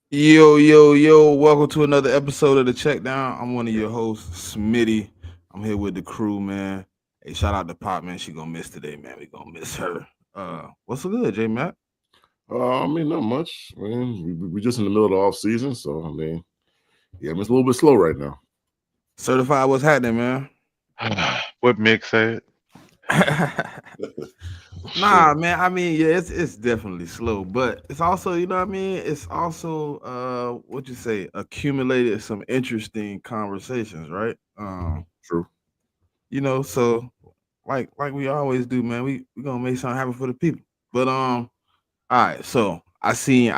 Yo, welcome to another episode of the CheckDown. I'm one of your hosts, Smitty. I'm here with the crew, man. Hey, shout out to Pop, man. She gonna miss today, man. We gonna miss her. What's so good, JMIK? Not much. I mean, we're just in the middle of the off season, so yeah, it's a little bit slow right now. Certified, what's happening, man? What Mick said. Nah, man. I mean, yeah, it's definitely slow, but it's also, you know what I mean? It's also what you say, accumulated some interesting conversations, right? True. So like we always do, man. We gonna make something happen for the people. But all right, so I seen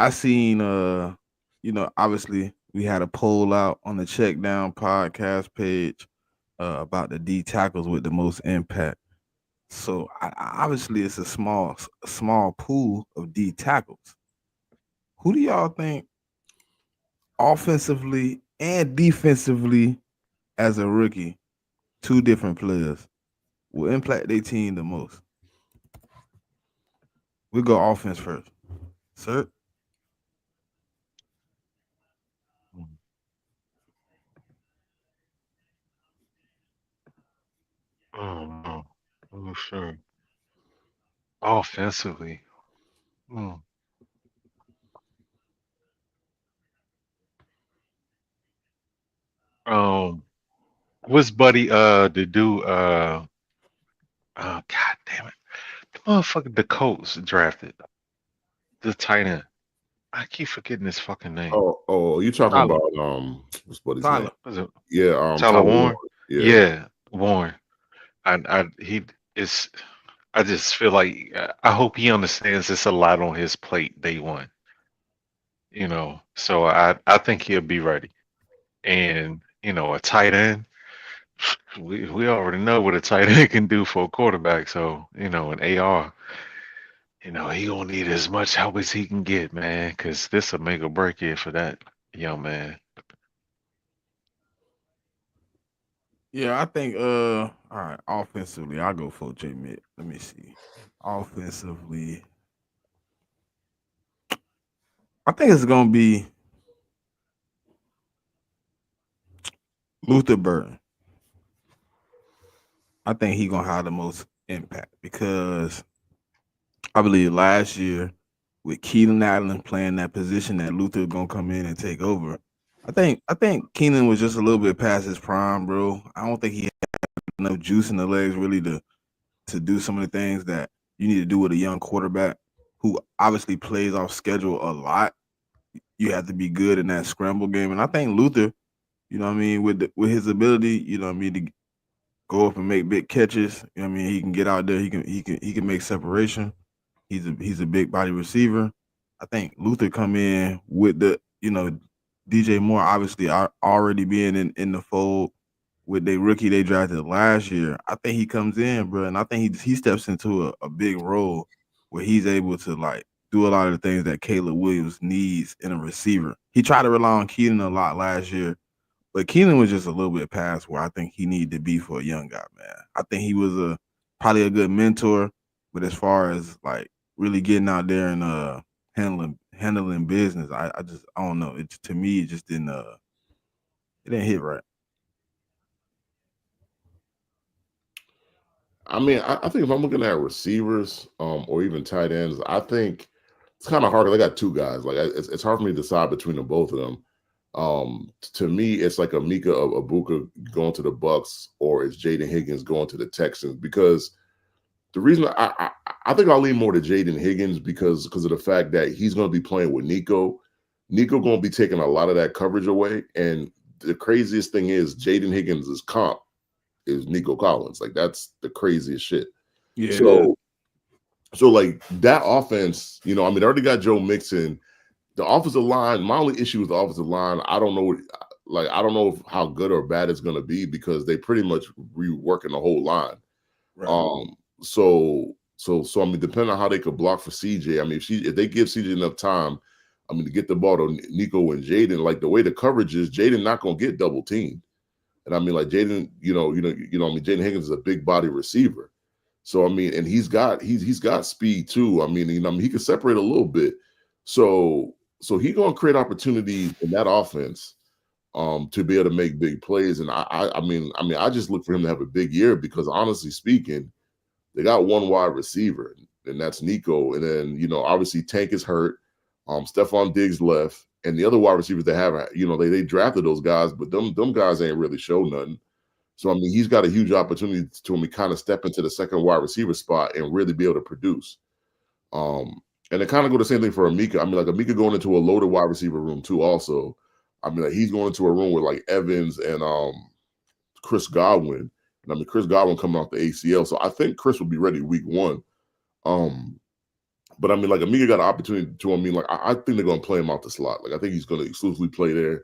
obviously we had a poll out on the Check Down podcast page about the D tackles with the most impact. So obviously it's a small pool of D tackles. Who do y'all think offensively and defensively as a rookie, two different players, will impact their team the most? We go offense first. Sir? Oh no. Oh sure. Offensively. Hmm. Um what's Buddy to do oh god damn it. The motherfucker the Colts drafted. The tight end. I keep forgetting his fucking name. You talking Tyler. about what's what his name? Tyler. Was it Yeah, Tyler Tyler Warren? Warren. Yeah, Yeah, Warren. I he is I just feel like I hope he understands it's a lot on his plate day one. So I think he'll be ready. And a tight end, we already know what a tight end can do for a quarterback. So an AR, he gonna need as much help as he can get, man, because this will make or break it for that young man. Yeah, I think all right, offensively, I'll go for J Mid. Let me see. Offensively, I think it's gonna be Luther Burton. I think he gonna have the most impact because I believe last year with Keelan Allen playing that position that Luther gonna come in and take over. I think Keenan was just a little bit past his prime, bro. I don't think he had enough juice in the legs really to do some of the things that you need to do with a young quarterback who obviously plays off schedule a lot. You have to be good in that scramble game, and I think Luther, you know what I mean, with his ability, you know what I mean, to go up and make big catches. You know what I mean, he can get out there, he can make separation. He's a big body receiver. I think Luther come in with DJ Moore obviously already being in the fold with the rookie they drafted last year. I think he comes in, bro, and I think he steps into a big role where he's able to like do a lot of the things that Caleb Williams needs in a receiver. He tried to rely on Keenan a lot last year, but Keenan was just a little bit past where I think he needed to be for a young guy, man. I think he was probably a good mentor, but as far as like really getting out there and handling business, I don't know. It to me it just didn't hit right. I think if I'm looking at receivers, or even tight ends, I think it's kind of hard. 'Cause I got two guys. Like it's hard for me to decide between the both of them. To me, it's like a Mika Abuka going to the Bucks, or it's Jaden Higgins going to the Texans. Because the reason I think I'll lean more to Jaden Higgins because of the fact that he's going to be playing with Nico. Nico going to be taking a lot of that coverage away. And the craziest thing is Jaden Higgins' comp is Nico Collins. Like that's the craziest shit. Yeah, it is. So so like that offense, they already got Joe Mixon. The offensive line, my only issue with the offensive line, I don't know, I don't know how good or bad it's going to be because they pretty much reworking the whole line. Right. Um, so I mean, depending on how they could block for CJ, I mean, if they give CJ enough time, I mean, to get the ball to Nico and Jaden, like the way the coverage is, Jaden not going to get double teamed. And I mean, like Jaden, I mean, Jaden Higgins is a big body receiver. So I mean, and he's got speed too. I mean, he can separate a little bit. So So he's gonna create opportunities in that offense to be able to make big plays. And I just look for him to have a big year because honestly speaking, they got one wide receiver, and that's Nico. And then, obviously Tank is hurt. Stephon Diggs left. And the other wide receivers they have, they drafted those guys, but them guys ain't really show nothing. So, he's got a huge opportunity to kind of step into the second wide receiver spot and really be able to produce. And it kind of go the same thing for Amika. Amika going into a loaded wide receiver room too also. He's going into a room with like Evans and Chris Godwin. And Chris Godwin coming off the ACL. So I think Chris will be ready week 1. But Amika got an opportunity to, I think they're going to play him out the slot. I think he's going to exclusively play there.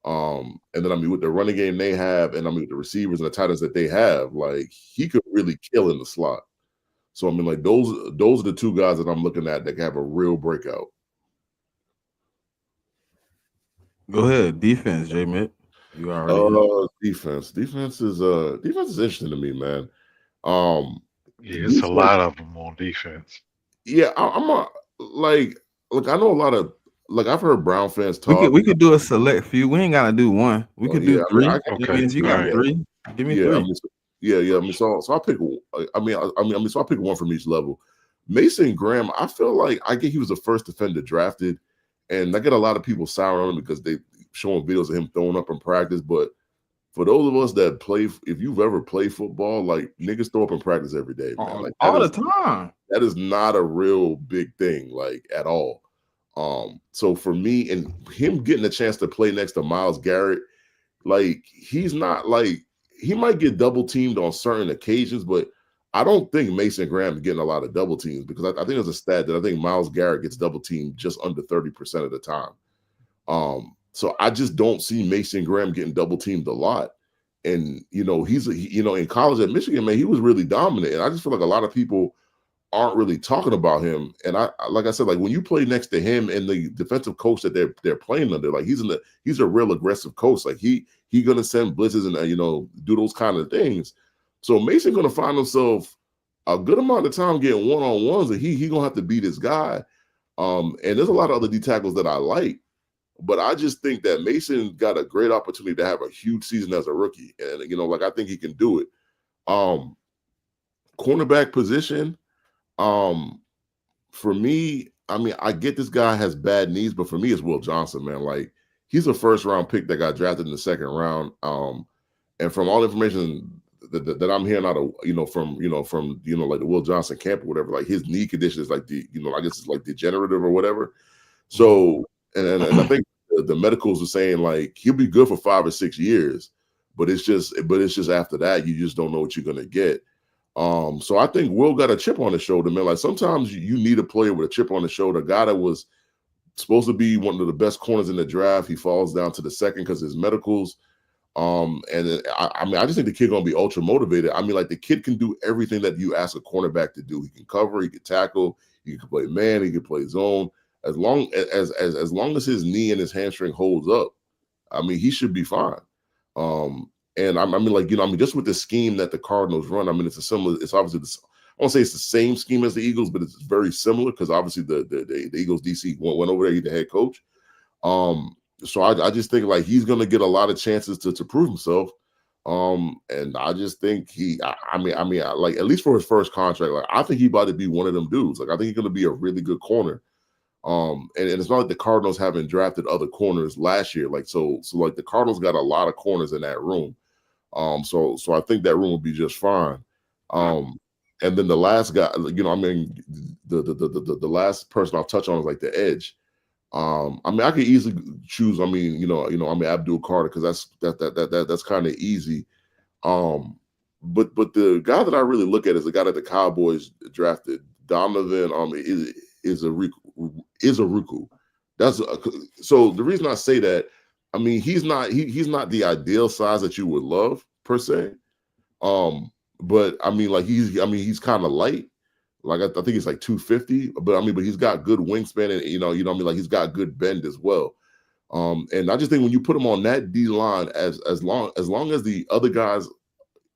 And then, with the running game they have, and with the receivers and the tight ends that they have, he could really kill in the slot. So, those are the two guys that I'm looking at that can have a real breakout. Go ahead. Defense, JMIK. You already defense. Defense is interesting to me, man. It's a lot of them on defense. Yeah, I know a lot of I've heard Brown fans talk. We could do a select few. We ain't gotta do one. We could do 3. Okay. If you got 3, give me 3. So I'll pick. So I'll pick one from each level. Mason Graham, I feel like he was the first defender drafted, and I get a lot of people sour on him because they showing videos of him throwing up in practice. But for those of us that play, if you've ever played football, niggas throw up in practice every day, man. All the time. That is not a real big thing, at all. So for me and him getting a chance to play next to Myles Garrett, he's not he might get double teamed on certain occasions, but I don't think Mason Graham is getting a lot of double teams because I think there's a stat that I think Myles Garrett gets double teamed just under 30% of the time. So I just don't see Mason Graham getting double teamed a lot. And, he's in college at Michigan, man, he was really dominant. And I just feel like a lot of people aren't really talking about him. And like I said, when you play next to him and the defensive coach that they're playing under, he's a real aggressive coach. He gonna send blitzes and do those kind of things. So Mason gonna find himself a good amount of time getting one-on-ones, and he gonna have to beat this guy. And there's a lot of other D tackles that I like, but I just think that Mason got a great opportunity to have a huge season as a rookie, and I think he can do it. Cornerback position. For me, I get this guy has bad knees, but for me, it's Will Johnson, man. He's a first-round pick that got drafted in the second round. And from all the information that I'm hearing out of, from the Will Johnson camp or whatever, his knee condition is I guess it's degenerative or whatever. So, and I think the medicals are saying he'll be good for 5 or 6 years, but it's just after that, you just don't know what you're going to get. So I think Will got a chip on his shoulder, man. Sometimes you need a player with a chip on his shoulder, a guy that was supposed to be one of the best corners in the draft. He falls down to the second because of his medicals. And I just think the kid gonna be ultra motivated. The kid can do everything that you ask a cornerback to do. He can cover, he can tackle, he can play man, he can play zone. As long as his knee and his hamstring holds up, he should be fine. And just with the scheme that the Cardinals run, it's obviously I won't say it's the same scheme as the Eagles, but it's very similar because obviously the Eagles DC went over there, he's the head coach. So I just think he's going to get a lot of chances to prove himself. And I just think at least for his first contract, I think he about to be one of them dudes. I think he's going to be a really good corner. And it's not like the Cardinals haven't drafted other corners last year. So the Cardinals got a lot of corners in that room. So I think that room will be just fine. And then the last guy, the last person I'll touch on is the edge. I could easily choose. Abdul Carter because that's kind of easy. But the guy that I really look at is the guy that the Cowboys drafted, Donovan. Is a Ruku. So the reason I say that, he's not the ideal size that you would love per se. But he's kind of light. I think he's 250, but he's got good wingspan and he's got good bend as well. And I just think when you put him on that D line, as long as the other guys,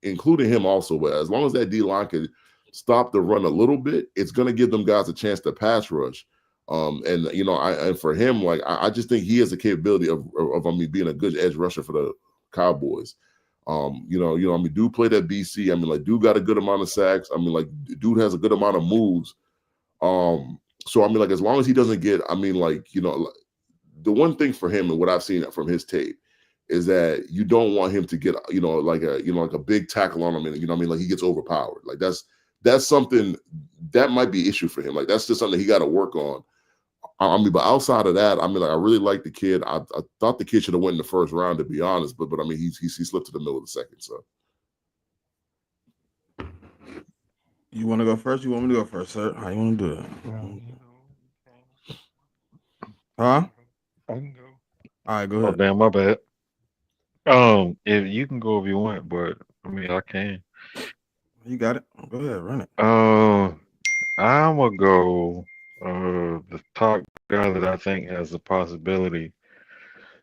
including him also, but as long as that D line could stop the run a little bit, it's going to give them guys a chance to pass rush. And and for him, like I just think he has the capability of being a good edge rusher for the Cowboys. Dude played at BC. I mean, like, dude got a good amount of sacks. I mean, like, dude has a good amount of moves. So I mean, like, as long as he doesn't get, I mean, like, the one thing for him and what I've seen from his tape is that you don't want him to get, like a big tackle on him, and like he gets overpowered. Like that's something that might be an issue for him. Like that's just something he got to work on. I mean, but outside of that, I mean, like I really like the kid. I thought the kid should have went in the first round, to be honest. But I mean, he slipped to the middle of the second. So, You want to go first? You want me to go first, sir? How you want to do it? Huh? I can go. All right, go Oh ahead. damn, my bad. If you can go if you want, but I mean I can. You got it. Go ahead, run it. I'm gonna go. The top guy that I think has the possibility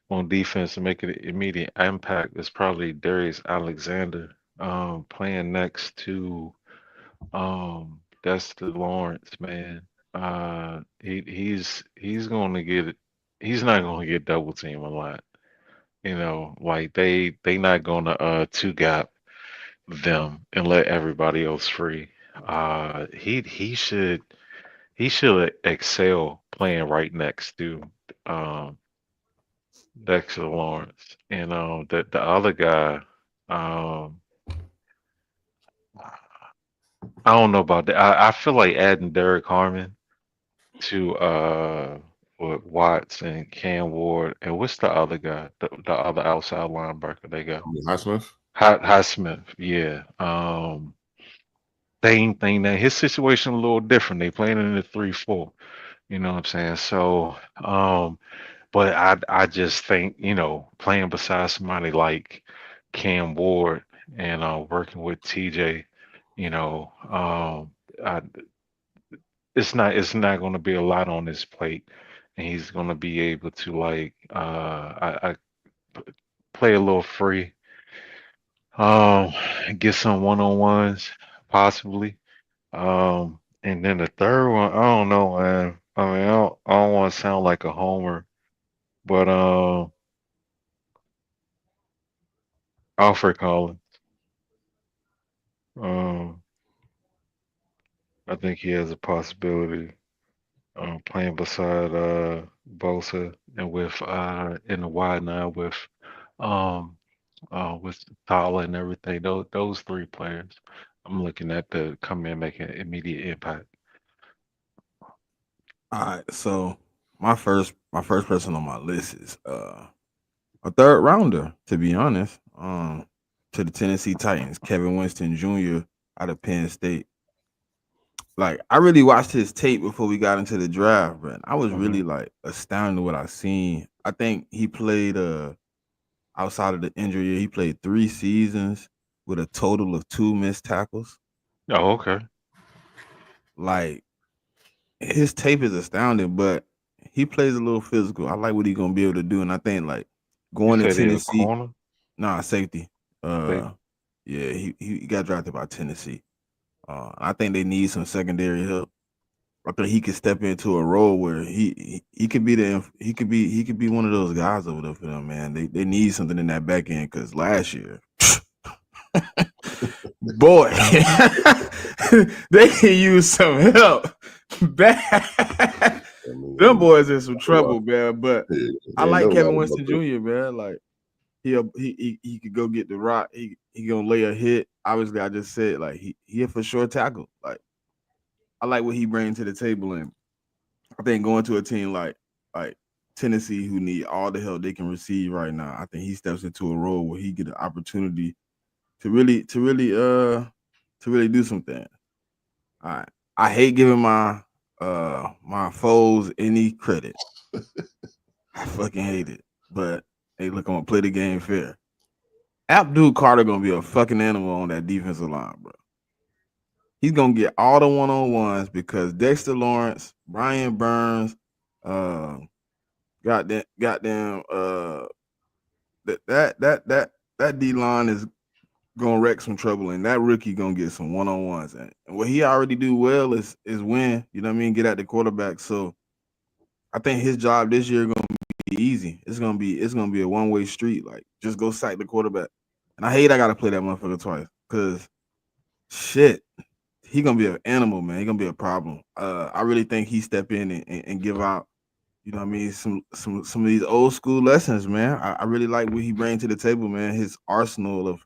on defense to make an immediate impact is probably Darius Alexander. Playing next to Dexter Lawrence, man. He's gonna get it. He's not gonna get double team a lot. Like they not gonna two gap them and let everybody else free. He should excel playing right next to um Dexter Lawrence. And the other guy, um I don't know about that. I feel like adding Derek Harmon to with Watts and Cam Ward, and what's the other guy? The other outside linebacker they got? I mean, Highsmith. Highsmith, yeah. Thing that his situation a little different. They playing in the 3-4. You know what I'm saying? So, but I just think, playing beside somebody like Cam Ward and working with TJ, you know, I, it's not going to be a lot on his plate, and he's going to be able to like I play a little free, um, get some one-on-ones possibly. And then the third one, I don't know, man. I mean, I don't want to sound like a homer, but Alfred Collins, um, I think he has a possibility playing beside Bosa and with in the wide nine um with Tyler and everything. Those three players, I'm looking at to come in and make an immediate impact. All right, so my first person on my list is a third rounder, to be honest. To the Tennessee Titans, Kevin Winston Jr. out of Penn State. Like I really watched his tape before we got into the draft, but I was really like astounded what I seen. I think he played outside of the injury year, he played 3 seasons with a total of 2 missed tackles. Oh, okay. Like his tape is astounding, but he plays a little physical. I like what he's gonna be able to do, and I think like You going to said he a Tennessee, corner? safety. Safety. Yeah, he got drafted by Tennessee. I think they need some secondary help. I think he could step into a role where he could be he could be one of those guys over there for them, man. They need something in that back end because last year, boy, they can use some help. Bad. Them boys in some trouble, man. But I like Kevin Winston Jr., man. Like he could go get the rock. He gonna lay a hit. Obviously, I just said like he a for sure tackle. Like I like what he brings to the table, and I think going to a team like Tennessee, who need all the help they can receive right now, I think he steps into a role where he get an opportunity to really do some things. All right, I hate giving my foes any credit. I fucking hate it, but hey, look, I'm gonna play the game fair. Abdul Carter gonna be a fucking animal on that defensive line, bro. He's gonna get all the one-on-ones because Dexter Lawrence, Brian Burns, goddamn, that D line is gonna wreck some trouble, and that rookie gonna get some one-on-ones. And what he already do well is win. You know what I mean? Get at the quarterback. So I think his job this year gonna be easy. It's gonna be a one-way street. Like just go sack the quarterback. And I hate I gotta play that motherfucker twice. Cause shit, he gonna be an animal, man. He gonna be a problem. I really think he step in and give out, you know what I mean, some of these old school lessons, man. I really like what he brings to the table, man. His arsenal of,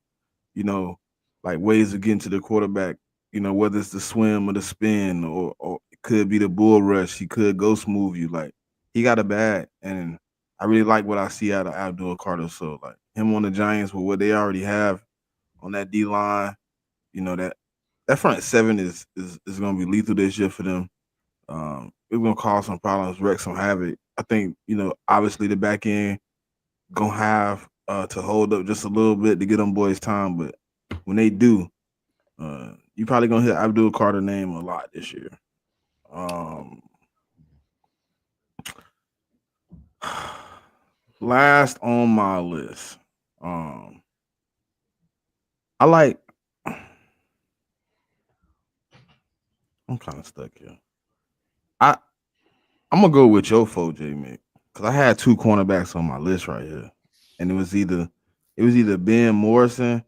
you know, like ways of getting to the quarterback, you know, whether it's the swim or the spin or it could be the bull rush. He could go smooth you. Like he got a bag. And I really like what I see out of Abdul Carter. So like him on the Giants with what they already have on that D line, you know, that front seven is gonna be lethal this year for them. It's gonna cause some problems, wreak some havoc. I think, you know, obviously the back end gonna have to hold up just a little bit to get them boys time, but when they do, you probably gonna hear Abdul Carter name a lot this year. Last on my list, I like. I'm kind of stuck here. I'm gonna go with your foe, JMIK, because I had two cornerbacks on my list right here, and it was either Ben Morrison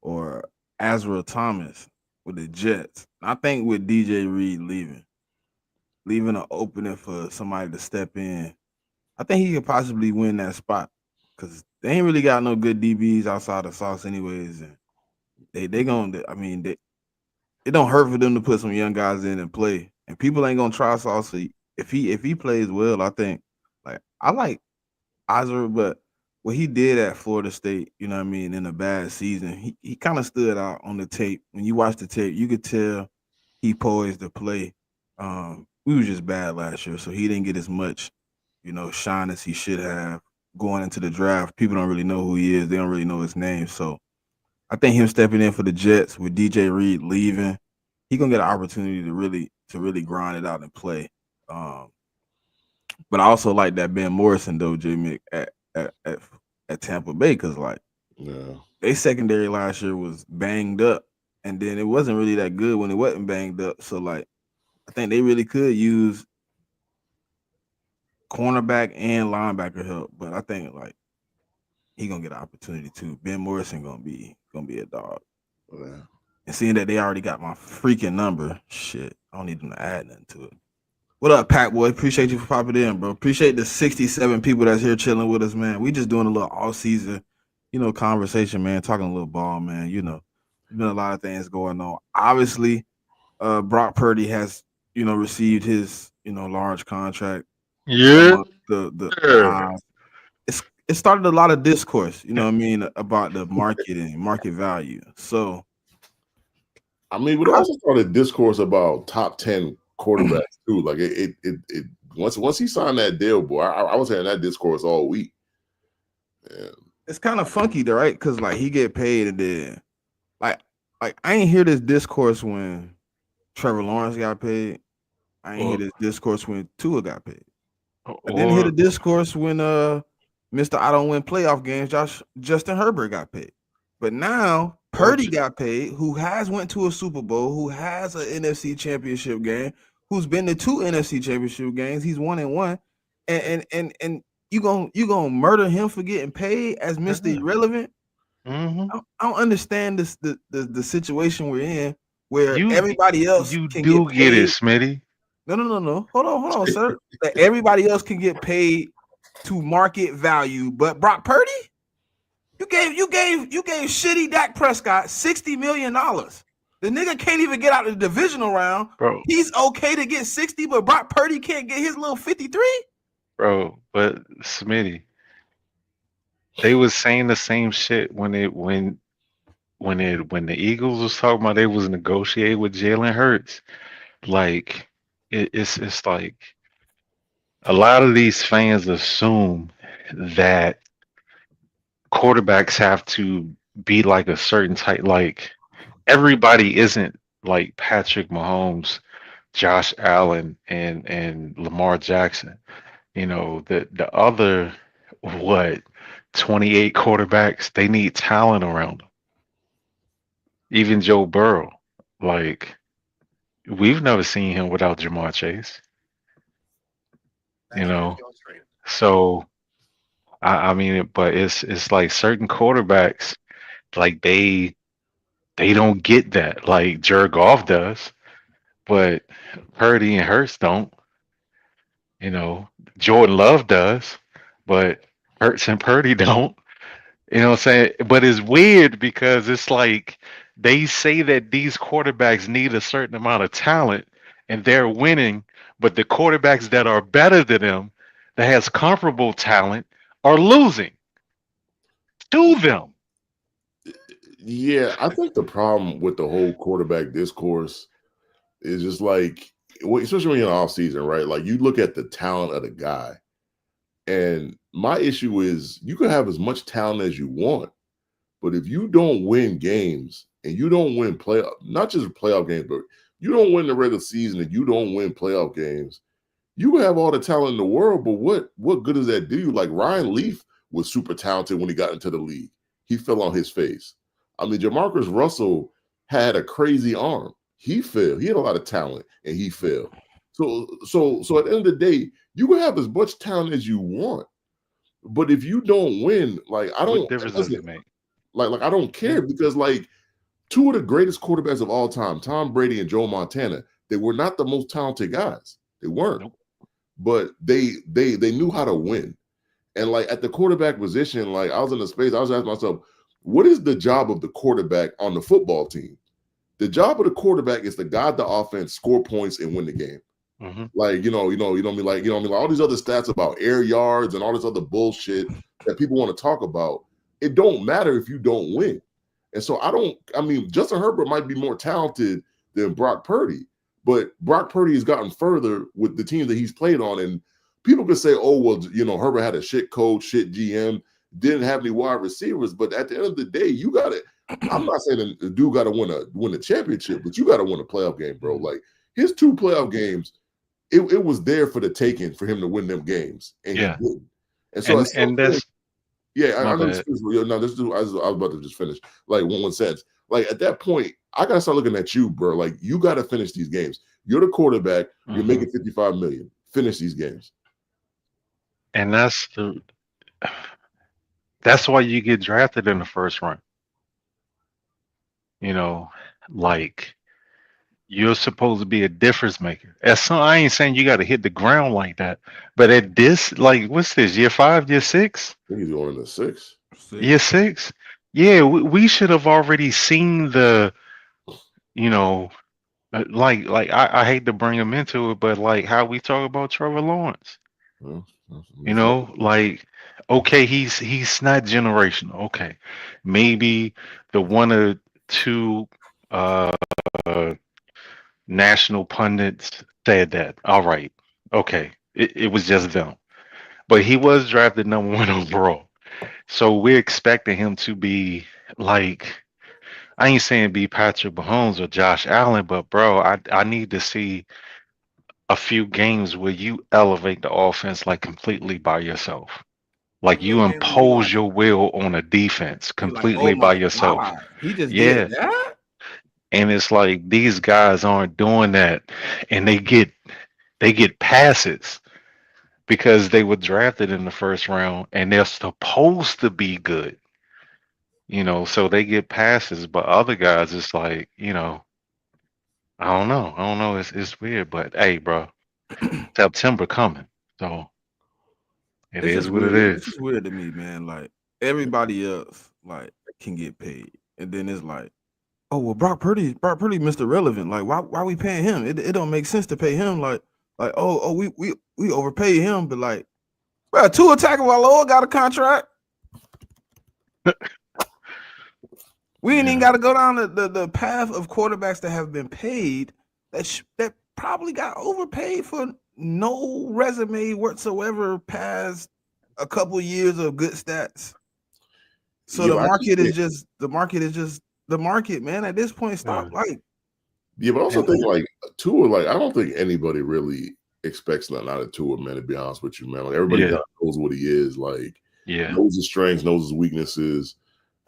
or Azra Thomas with the Jets. I think with DJ Reed leaving an opening for somebody to step in, I think he could possibly win that spot because they ain't really got no good DBs outside of Sauce anyways, and they gonna. I mean, it don't hurt for them to put some young guys in and play, and people ain't gonna try Sauce. So if he plays well, I think like I like Azra, but what he did at Florida State, you know what I mean, in a bad season, he kind of stood out on the tape. When you watch the tape, you could tell he poised to play. We was just bad last year, so he didn't get as much, you know, shine as he should have going into the draft. People don't really know who he is; they don't really know his name. So I think him stepping in for the Jets with DJ Reed leaving, he gonna get an opportunity to really grind it out and play. Um, but I also like that Ben Morrison though, Jimmy at Tampa Bay, because like Yeah. they secondary last year was banged up, and then it wasn't really that good when it wasn't banged up. So like I think they really could use cornerback and linebacker help, but I think like he gonna get an opportunity too. Ben Morrison gonna be a dog. Yeah. And seeing that they already got my freaking number, shit, I don't need them to add nothing to it. What up, Pack Boy? Appreciate you for popping in, bro. Appreciate the 67 people that's here chilling with us, man. We just doing a little all season, you know, conversation, man. Talking a little ball, man. You know, there's been a lot of things going on. Obviously, Brock Purdy has, you know, received his, you know, large contract Yeah. among the eyes. It started a lot of discourse, you know what I mean, about the market and market value. So I mean, but it also started discourse about top 10 quarterbacks too. Like it once he signed that deal, boy, I was hearing that discourse all week. Yeah. it's kind of funky though, right? Because like he get paid and then like I ain't hear this discourse when Trevor Lawrence got paid. I ain't hear this discourse when Tua got paid. I didn't hear the discourse when Mr. I don't win playoff games, Justin Herbert got paid. But now Purdy got paid, who has went to a Super Bowl, who has an NFC championship game, who's been to two NFC championship games. He's 1-1. And you gonna murder him for getting paid as Mr. Irrelevant? Mm-hmm. I don't understand the situation we're in where You everybody else you can do get get it, paid. Smitty. No. Hold on, sir. That everybody else can get paid to market value, but Brock Purdy, you gave shitty Dak Prescott $60 million. The nigga can't even get out of the divisional round. Bro. He's okay to get 60, but Brock Purdy can't get his little 53. Bro, but Smitty, they was saying the same shit when the Eagles was talking about they was negotiating with Jalen Hurts. Like it's like a lot of these fans assume that quarterbacks have to be like a certain type. Like everybody isn't like Patrick Mahomes, Josh Allen, and Lamar Jackson. You know, the other what 28 quarterbacks, they need talent around them. Even Joe Burrow, like we've never seen him without Jamar Chase. you know. So I mean, but it's like certain quarterbacks, like they don't get that. Like Jared Goff does, but Purdy and Hurts don't. You know, Jordan Love does, but Hurts and Purdy don't. You know what I'm saying? But it's weird because it's like they say that these quarterbacks need a certain amount of talent and they're winning, but the quarterbacks that are better than them, that has comparable talent, are losing to them. Yeah, I think the problem with the whole quarterback discourse is just like, especially when you're in off season, right? Like you look at the talent of the guy, and my issue is you can have as much talent as you want, but if you don't win games and you don't win playoff, not just playoff games, but you don't win the regular season and you don't win playoff games, you can have all the talent in the world, but what good does that do you? Like Ryan Leaf was super talented when he got into the league. He fell on his face. I mean, Jamarcus Russell had a crazy arm. He failed. He had a lot of talent and he failed. So at the end of the day, you can have as much talent as you want, but if you don't win, like I What don't difference does it make? like I don't care because like two of the greatest quarterbacks of all time, Tom Brady and Joe Montana, they were not the most talented guys. They weren't. Nope. But they knew how to win. And like at the quarterback position, like I was in the space, I was asking myself, what is the job of the quarterback on the football team? The job of the quarterback is to guide the offense, score points, and win the game. Mm-hmm. Like, you know, all these other stats about air yards and all this other bullshit that people want to talk about. It don't matter if you don't win. And so I mean, Justin Herbert might be more talented than Brock Purdy, but Brock Purdy has gotten further with the team that he's played on. And people could say, oh, well, you know, Herbert had a shit coach, shit GM, didn't have any wide receivers. But at the end of the day, you got to, I'm not saying the dude got to win a championship, but you got to win a playoff game, bro. Like his 2 playoff games, it was there for the taking for him to win them games. And he didn't. And so and that's I was about to just finish like one sentence. Like at that point, I gotta start looking at you, bro. Like you gotta finish these games. You're the quarterback. You're making $55 million. Finish these games. And that's why you get drafted in the first round. You know, like you're supposed to be a difference maker. I ain't saying you got to hit the ground like that, but at this, like, what's this? Year 5, year 6? I think he's going into 6. Year 6? Yeah, we should have already seen the, you know, like I hate to bring him into it, but like how we talk about Trevor Lawrence. You know, like okay, he's not generational. Okay, maybe the 1 or 2 national pundits said that. All right, okay, it was just them, but he was drafted number 1 overall, so we're expecting him to be like. I ain't saying be Patrick Mahomes or Josh Allen, but bro, I need to see a few games where you elevate the offense like completely by yourself. Like you impose your will on a defense completely by yourself. God, he just Yeah. did that. And it's like these guys aren't doing that and they get passes because they were drafted in the first round and they're supposed to be good. You know, so they get passes, but other guys it's like, you know, I don't know. It's weird, but hey, bro, September coming. So it It's is just what it weird. It's is. just weird to me, man. Like everybody else, like can get paid, and then it's like, oh well, Brock Purdy, Mr. Relevant. Like why we paying him? It don't make sense to pay him. Like we overpay him, but like, bro, Tua Tagovailoa got a contract. We ain't even got to go down the path of quarterbacks that have been paid that probably got overpaid for no resume whatsoever past a couple years of good stats. So the market is just the market, man. At this point, stop like. Yeah, but I also think like Tua, like I don't think anybody really expects nothing out of Tua, man. To be honest with you, man, like everybody knows what he is, like knows his strengths, knows his weaknesses.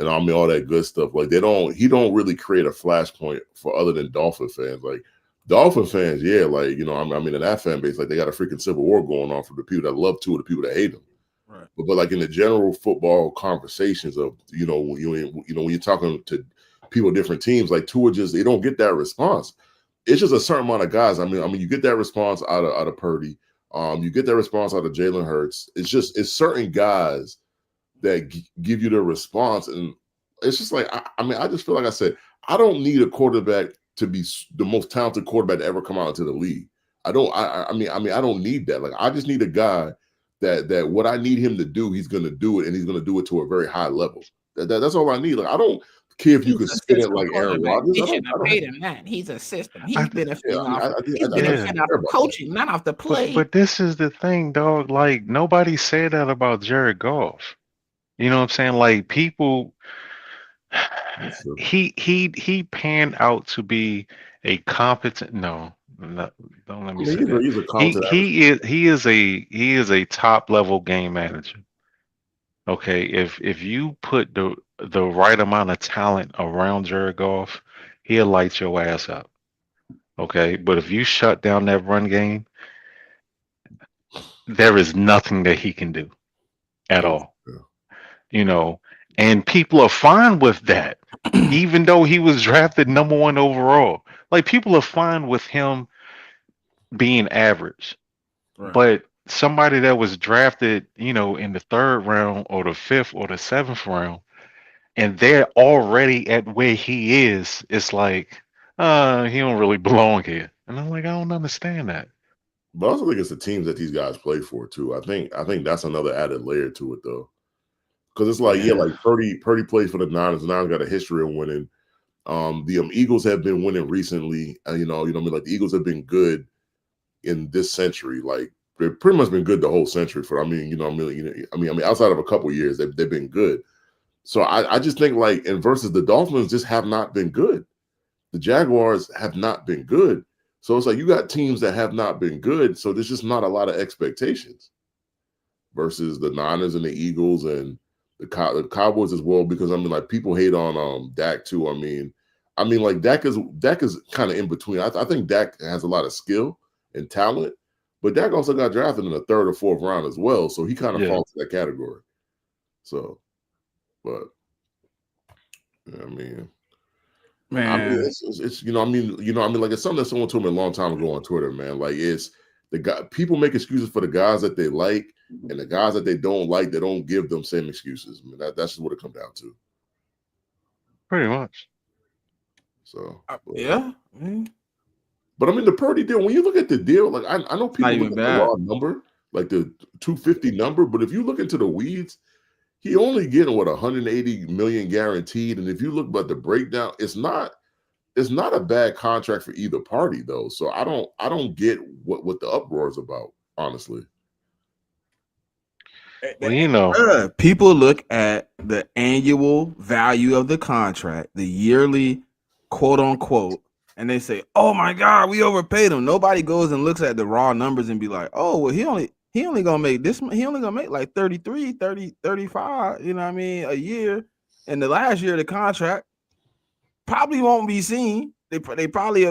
And I mean all that good stuff. Like he don't really create a flashpoint for other than Dolphin fans. Like Dolphin fans, yeah, like I mean, in that fan base, like they got a freaking civil war going on from the people that love Tua to the people that hate him. Right. But like in the general football conversations of when you're talking to people, different teams, like Tua they don't get that response. It's just a certain amount of guys. I mean, you get that response out of Purdy. You get that response out of Jalen Hurts. It's certain guys that give you the response, and it's just like I just feel like I said, I don't need a quarterback to be the most talented quarterback to ever come out into the league. I don't. I mean, I don't need that. Like, I just need a guy that what I need him to do, he's going to do it, and he's going to do it to a very high level. That's all I need. Like, I don't care if you could spin it like Aaron Rodgers. He shouldn't have paid him that. He's a system. He's benefiting off the coaching, not off the play. But this is the thing, dog. Like, nobody said that about Jared Goff. You know what I'm saying? Like, people, he panned out to be a competent. No, don't let me say that. He's a competent. He is a top level game manager. Okay, if you put the right amount of talent around Jared Goff, he'll light your ass up. Okay, but if you shut down that run game, there is nothing that he can do at all. And people are fine with that, even though he was drafted number 1 overall. Like, people are fine with him being average. Right. But somebody that was drafted, in the 3rd round or the 5th or the 7th round, and they're already at where he is, it's like, he don't really belong here. And I'm like, I don't understand that. But I also think it's the teams that these guys play for too. I think that's another added layer to it, though. Because it's like, like Purdy plays for the Niners. The Niners got a history of winning. The Eagles have been winning recently. Like the Eagles have been good in this century. Like, they've pretty much been good the whole century. Outside of a couple of years, they've been good. So I just think, like, and versus the Dolphins just have not been good. The Jaguars have not been good. So it's like you got teams that have not been good. So there's just not a lot of expectations versus the Niners and the Eagles and the Cowboys as well, because people hate on Dak too. Like Dak is kind of in between. I think Dak has a lot of skill and talent, but Dak also got drafted in the 3rd or 4th round as well, so he kind of falls to that category. So, but man, it's like it's something that someone told me a long time ago on Twitter, man. Like, it's the guy, people make excuses for the guys that they like, and the guys that they don't like, they don't give them same excuses. That's just what it comes down to. Pretty much. So yeah. But the Purdy deal, when you look at the deal, like I know people look at the raw number, like the 250 number, but if you look into the weeds, he only getting $180 million guaranteed. And if you look at the breakdown, it's not a bad contract for either party, though. So I don't get what the uproar is about, honestly. Well, people look at the annual value of the contract, the yearly quote unquote, and they say, "Oh my God, we overpaid him." Nobody goes and looks at the raw numbers and be like, "Oh, well, he only gonna make this. He only gonna make like 33, 30, 35, a year." And the last year of the contract probably won't be seen. They probably,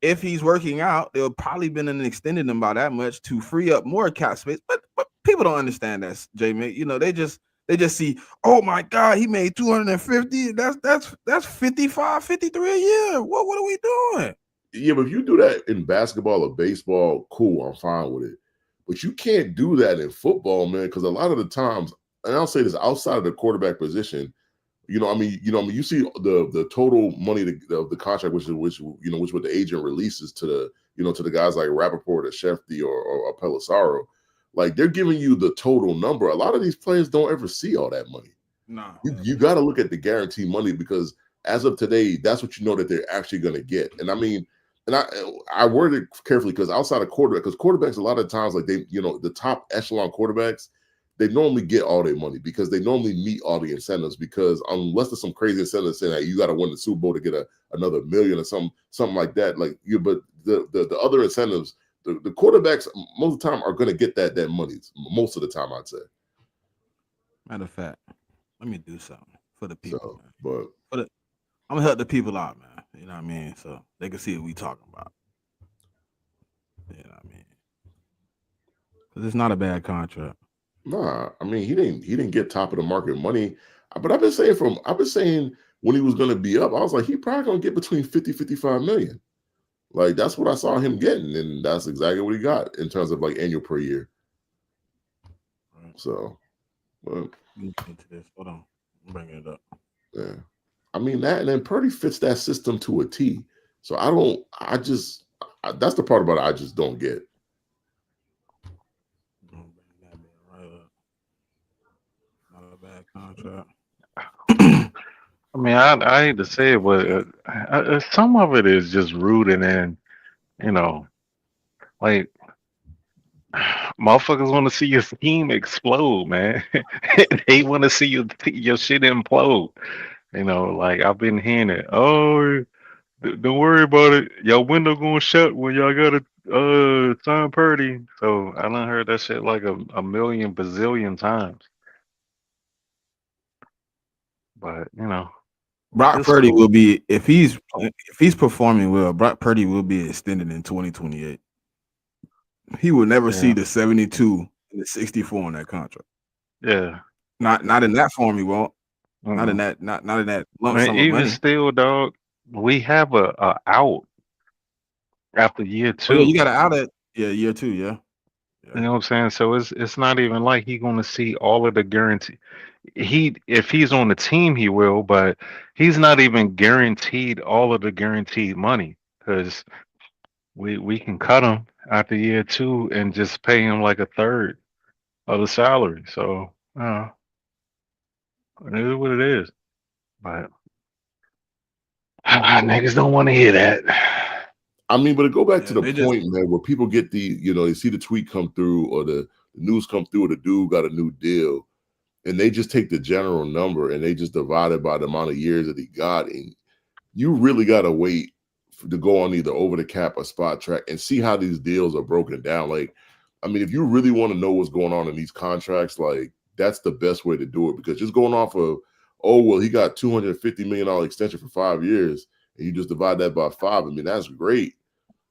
if he's working out, they'll probably been extending him by that much to free up more cap space. But people don't understand that, JMIK. They just see, oh my God, he made 250. That's 55, 53 a year. What are we doing? Yeah, but if you do that in basketball or baseball, cool, I'm fine with it. But you can't do that in football, man, because a lot of the times, and I'll say this, outside of the quarterback position, you see the total money of the contract, which what the agent releases to the guys like Rappaport or Shefty or Pelissaro, like they're giving you the total number. A lot of these players don't ever see all that money. No, you got to look at the guaranteed money, because as of today, that's what you know that they're actually going to get. And I worded it carefully, because outside of quarterback, because quarterbacks a lot of times, like the top echelon quarterbacks, they normally get all their money because they normally meet all the incentives, because unless there's some crazy incentives saying that you got to win the Super Bowl to get another million or something like that, but the other incentives, the quarterbacks most of the time are going to get that money most of the time, I'd say. Matter of fact, let me do something for the people. I'm gonna help the people out, man. You know what I mean? So they can see what we talking about. It's not a bad contract. Nah, I mean he didn't get top of the market money. But I've been saying when he was gonna be up, I was like, he probably gonna get between 50-55 million. Like that's what I saw him getting, and that's exactly what he got in terms of like annual per year. Right. So well, Let me get into this. Hold on. I'm bringing it up. yeah. I mean that, and then Purdy fits that system to a T. So that's the part about it I just don't get. I'm gonna bring that bit right up. Not a bad contract. I mean, I hate to say it, but some of it is just rooted in, you know, like motherfuckers want to see your team explode, man. They want to see your shit implode. Like I've been hearing it. Oh, don't worry about it. Your window gonna shut when y'all gotta sign Purdy. So I done heard that shit like a million bazillion times. But Brock it's Purdy will cool. be if he's performing well. Brock Purdy will be extended in 2028. He will never see Yeah, the 72 and the 64 on that contract. yeah. Not in that form. He won't. Not in Mm-mm. that. Not in that lump Man, sum of even money. still, dog, we have a out after year Oh yeah, you two. got to out at year 2. Yeah, You yeah. know what I'm saying? So it's not even like he gonna see all of the guarantee. If he's on the team, he will, but he's not even guaranteed all of the guaranteed money because we can cut him after year two and just pay him like a third of the salary. So it is what it is. But niggas don't want to hear that. I mean, but to go back to Yeah, the they just point, man, where people get they see the tweet come through or the news come through, or the dude got a new deal, and they just take the general number and they just divide it by the amount of years that he got. And you really got to wait to go on either over the cap or spot track and see how these deals are broken down. Like, I mean, if you really want to know what's going on in these contracts, like that's the best way to do it, because just going off of, oh, well, he got $250 million extension for 5 years and you just divide that by five. I mean, that's great.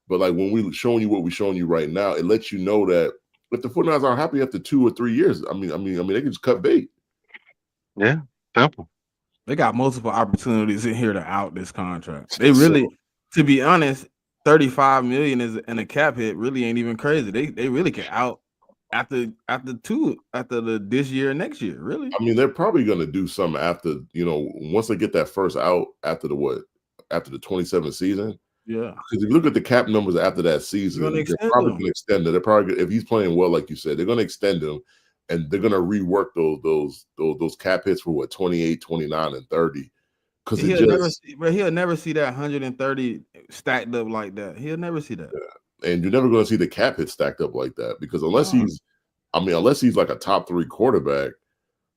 But like when we're showing you what we're showing you right now, it lets you know that if the 49ers aren't happy after 2 or 3 years, they can just cut bait. Yeah, simple. they got multiple opportunities in here to out this contract. They So really, to be honest, 35 million is in a cap hit. Really ain't even crazy. They really can out after this year and next year. Really, I mean, they're probably going to do something after, once they get that first out after the 27th season. yeah. Because if you look at the cap numbers after that You're gonna season, they're extend probably them. going to extend it. They're probably if he's playing well, like you said, they're going to extend him, and they're going to rework those cap hits for what 28, 29, and 30. Because it just He'll never see that 130 stacked up like that. He'll never see that. and you're never going to see the cap hit stacked up like that, because unless No. he's like a top 3 quarterback.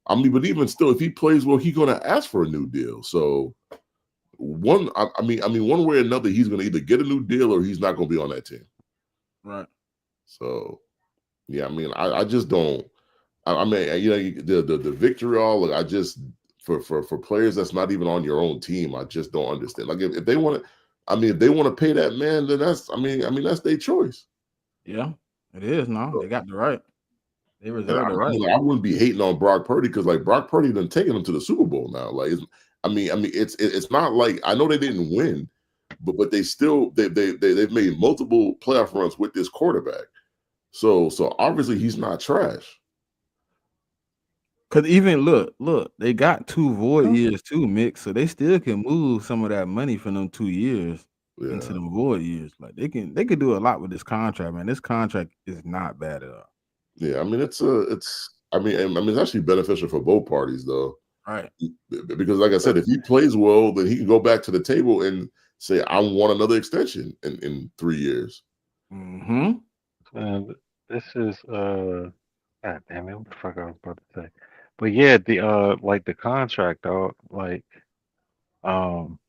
I mean, but even still, if he plays well, he's going to ask for a new deal. So one way or another, he's going to either get a new deal or he's not going to be on that team. Right. So yeah, I mean, I just don't. I mean, the victory all. Like, I just for players that's not even on your own team, I just don't understand. Like if they want to, if they want to pay that man, then that's their choice. Yeah, it is. No, they got the right. They And reserve the right. I wouldn't be hating on Brock Purdy, because like Brock Purdy done taken them to the Super Bowl now. Like, it's not like, I know they didn't win, but they still they've made multiple playoff runs with this quarterback. So obviously he's not trash. Cause even look, they got 2 void years too, Mick. So they still can move some of that money from them 2 years into Yeah. them void years. Like they can do a lot with this contract, man. This contract is not bad at all. Yeah, I mean, it's actually beneficial for both parties, though, Right. because like I said, if he plays well, then he can go back to the table and say, I want another extension in 3 years. Mm-hmm. And this is God damn it, what the fuck I was about to say. But yeah, the like the contract, dog, like um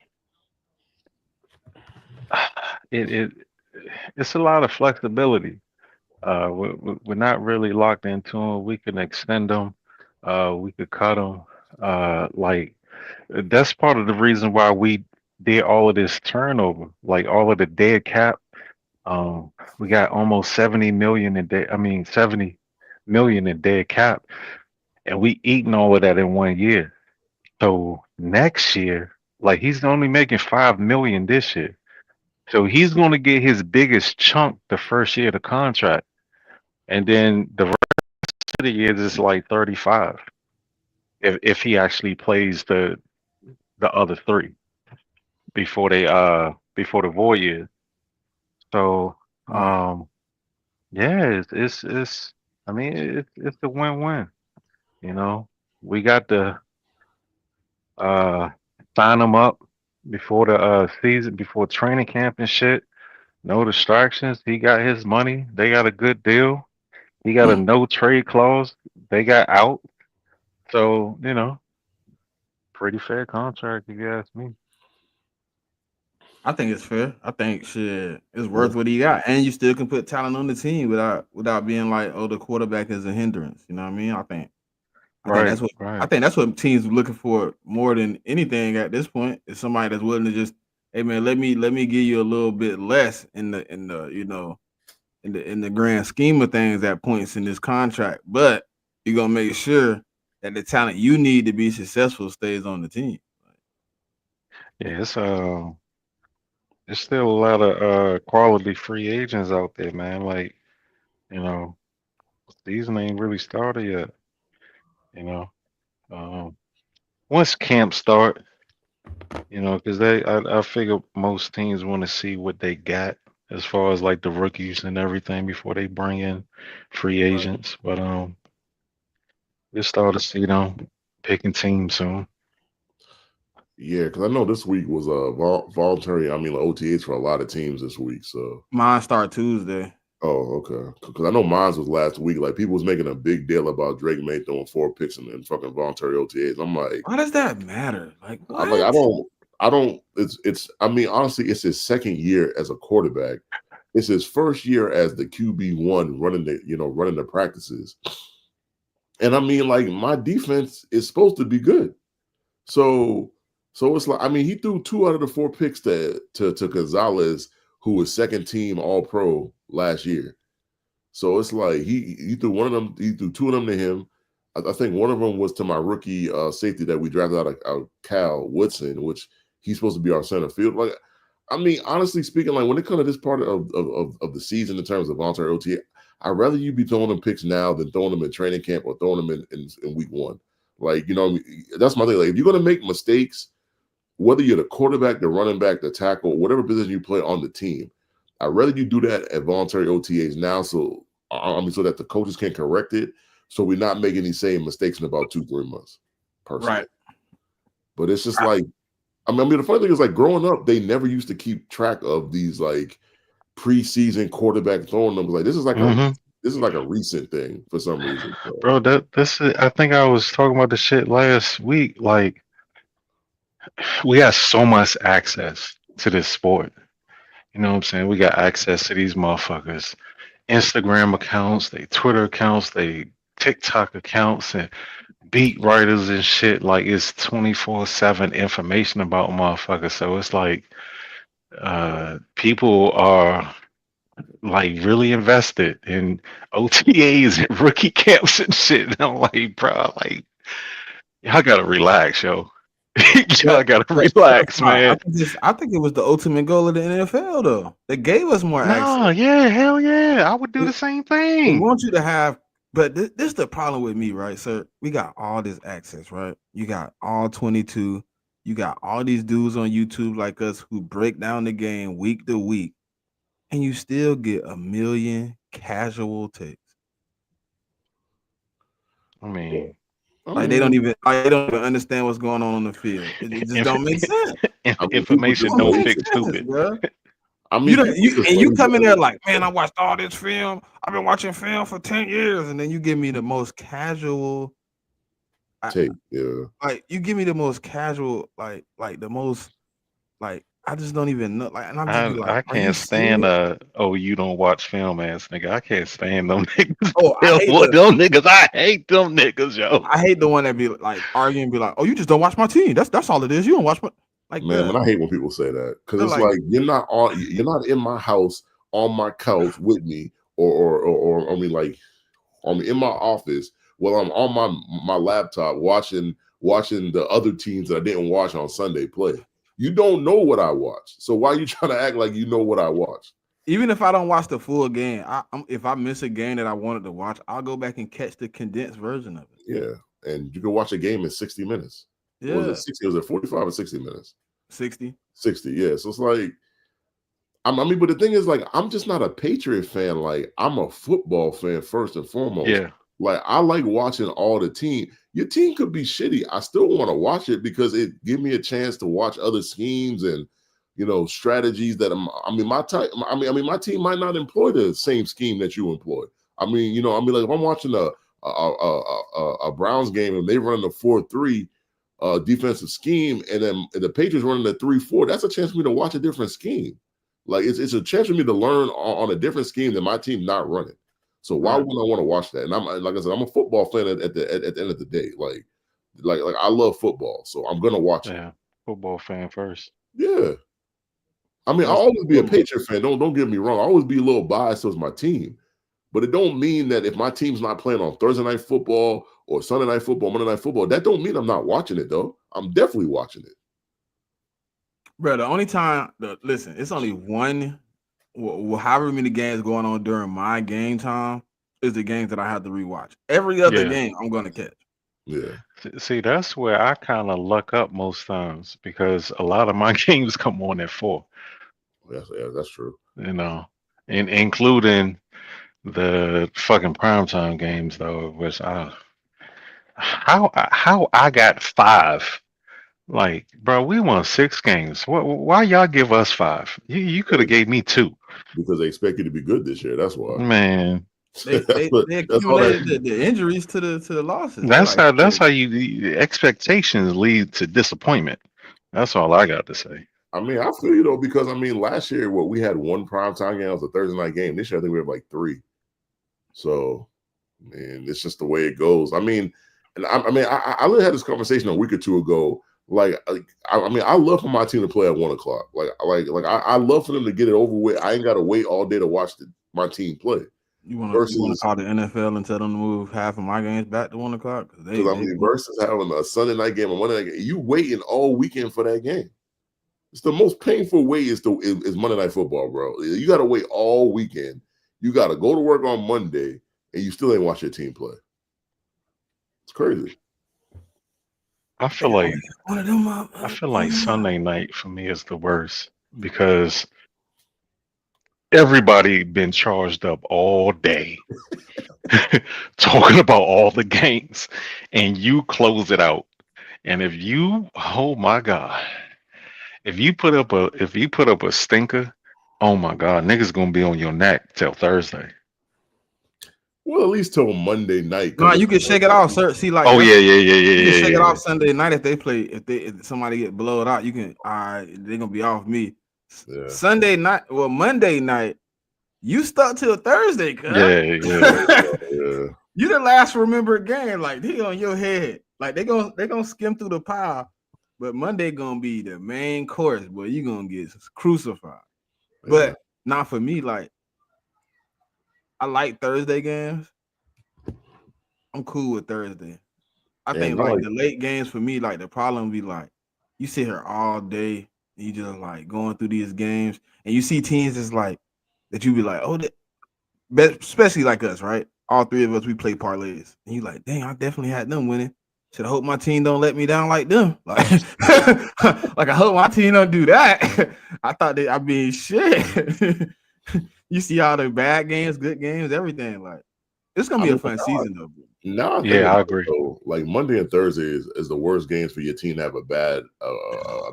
it it's a lot of flexibility. We're not really locked into them. We can extend them. We could cut them. Like that's part of the reason why we did all of this turnover, like all of the dead cap. We got almost 70 million in dead. I mean, 70 million in dead cap, and we eating all of that in 1 year. So next year, like he's only making 5 million this year. So he's going to get his biggest chunk the first year of the contract, and then the rest of the years is like 35 if he actually plays the other three before the void year. So Right. yeah, it's I mean it's a win-win. You know, we got to uh sign him up before the season, before training camp and shit. No distractions. He got his money. They got a good deal. He got a no trade clause. They got out. So, pretty fair contract if you ask me. I think it's fair. I think shit it's Yeah. worth what he got, and you still can put talent on the team without being like, oh, the quarterback is a hindrance. You know what I mean? I think Right, that's what I right. think that's what teams are looking for more than anything at this point. Is somebody that's willing to just, hey man, let me give you a little bit less in the in the grand scheme of things at points in this contract, but you're gonna make sure that the talent you need to be successful stays on the team. Yeah, there's still a lot of quality free agents out there, man. Like, you know, season ain't really started yet, you know. Um, once camp start, because I figure most teams want to see what they got as far as like the rookies and everything before they bring in free Right. agents. But we'll start to see them picking teams soon. Yeah, because I know this week was voluntary. I mean, like OTAs for a lot of teams this week. So, Mine start Tuesday. okay, because I know mine was last week. Like people was making a big deal about Drake May throwing 4 picks in fucking voluntary OTAs. I'm like, Why does that matter? Like I'm like, what? I don't. It's. I mean, honestly, it's his second year as a quarterback. It's his first year as the QB1 running the practices. And I mean, like my defense is supposed to be good. So it's like, I mean, he threw 2 out of the 4 picks to Gonzalez, who was second team All Pro last year. So it's like he threw one of them. He threw 2 of them to him. I think one of them was to my rookie safety that we drafted out of Cal Woodson, which he's supposed to be our center field. Like, I mean, honestly speaking, like when it comes to this part of the season in terms of voluntary OTA, I'd rather you be throwing them picks now than throwing them in training camp or throwing them in week 1. Like, that's my thing. Like, if you're going to make mistakes, whether you're the quarterback, the running back, the tackle, whatever position you play on the team, I'd rather you do that at voluntary OTAs now, so that the coaches can correct it, so we're not making these same mistakes in about 2-3 months. Personally, Right. but it's just like, I mean, the funny thing is, like growing up, they never used to keep track of these like preseason quarterback throwing numbers. Like this is like a recent thing for some reason. So. Bro, I think I was talking about the shit last week. Like, we got so much access to this sport. You know what I'm saying? We got access to these motherfuckers. Instagram accounts, they Twitter accounts, they TikTok accounts, and beat writers and shit. Like, it's 24/7 information about motherfuckers. So it's like people are like really invested in OTAs and rookie camps and shit. And I'm like, bro, like, y'all gotta relax, yo. Y'all But gotta but relax, I man. think it was the ultimate goal of the NFL though. They gave us more access. No, yeah, hell yeah. I would do They, the same they thing. want you to have, but this is the problem with me, right, sir? We got all this access, right? You got all 22. You got all these dudes on YouTube like us who break down the game week to week, and you still get a million casual takes. I mean, Like they don't even understand what's going on the field. It just inf- don't make sense. I mean, people It information just don't don't don't. make fix sense, stupid. bro. I You mean, don't people you just and you don't come in even there like, man, I watched all this film. I've been watching film for 10 years, and then you give me the most casual, take. Yeah. like you give me the most casual, like the most, like I just don't even know. Like, and I'm just be like, I are you can't stand serious? oh, you don't watch film ass nigga. I can't stand them niggas. Oh, Them niggas, I hate them niggas, yo. I hate the one that be like arguing, be like, oh, you just don't watch my team. That's all it is. You don't watch my like, Man, bro. I hate when people say that because They're it's like, like you're not in my house on my couch with me, or I mean, like, in my office while I'm on my laptop watching the other teams that I didn't watch on Sunday play. You don't know what I watch, so why are you trying to act like you know what I watch? Even if I don't watch the full game, if I miss a game that I wanted to watch, I'll go back and catch the condensed version of it. Yeah, and you can watch a game in 60 minutes. Yeah. Was it 60? Was it 45 or 60 minutes? 60. 60, yeah. So it's like, I mean, but the thing is, like, I'm just not a Patriot fan. Like, I'm a football fan first and foremost. Yeah. Like, I like watching all the team. Your team could be shitty. I still want to watch it because it gives me a chance to watch other schemes and, strategies that my team might not employ the same scheme that you employ. Like if I'm watching a Browns game and they run the 4-3 defensive scheme, and then the Patriots running the 3-4, that's a chance for me to watch a different scheme. Like, it's a chance for me to learn on a different scheme than my team not running. So why wouldn't I want to watch that? And I'm, like I said, I'm a football fan at the end of the day. Like I love football, so I'm gonna watch it. Yeah, football fan first. Yeah, I mean, I'll always be a Patriot fan. Don't get me wrong. I'll always be a little biased towards my team, but it don't mean that if my team's not playing on Thursday night football or Sunday night football, Monday night football, that don't mean I'm not watching it though. I'm definitely watching it. Bro, the only time, listen, it's only one, however many games going on during my game time is the games that I have to rewatch. Every other game I'm going to catch. Yeah. See, that's where I kind of luck up most times because a lot of my games come on at 4. That's true. And including the fucking primetime games though, which how I got 5. Like, bro, we won 6 games. Why y'all give us 5? You could have gave me 2. Because they expect you to be good this year. That's why. Man, they accumulated the injuries to the losses. That's how the expectations lead to disappointment. That's all I got to say. I mean, I feel you though, because last year we had one primetime game, it was a Thursday night game. This year I think we have like 3. So, man, it's just the way it goes. I mean, and I literally had this conversation a week or two ago. I love for my team to play at 1 o'clock. I love for them to get it over with. I ain't got to wait all day to watch my team play. You want to call the NFL and tell them to move half of my games back to 1 o'clock? Versus having a Sunday night game and Monday night game, you waiting all weekend for that game. It's the most painful way is Monday Night Football, bro. You got to wait all weekend. You got to go to work on Monday, and you still ain't watch your team play. It's crazy. I feel like Sunday night for me is the worst because everybody been charged up all day talking about all the games, and you close it out. And oh my God, if you put up a stinker, oh my God, niggas gonna be on your neck till Thursday. Well, at least till Monday night. No, you can shake it off, sir. See, like, yeah. You can shake it off Sunday night if they play. If somebody get blowed out, you can. They're gonna be off me. Yeah. Sunday night, Monday night, you stuck till Thursday. Yeah. You the last remembered game. Like, they on your head. Like, they gonna skim through the pile, but Monday gonna be the main course. Boy, you gonna get crucified. Yeah. But not for me. Like, I like Thursday games. I'm cool with Thursday. I think the late games for me, like, the problem be like, you sit here all day and you just like going through these games and you see teams that's like that you be like, especially like us, right? All 3 of us, we play parlays. And you like, dang, I definitely had them winning. Should I hope my team don't let me down like them? Like, like I hope my team don't do that. I thought I mean, shit. You see all the bad games, good games, everything. Like, it's gonna be a fun season though. No, I agree. So, like, Monday and Thursday is the worst games for your team to have a bad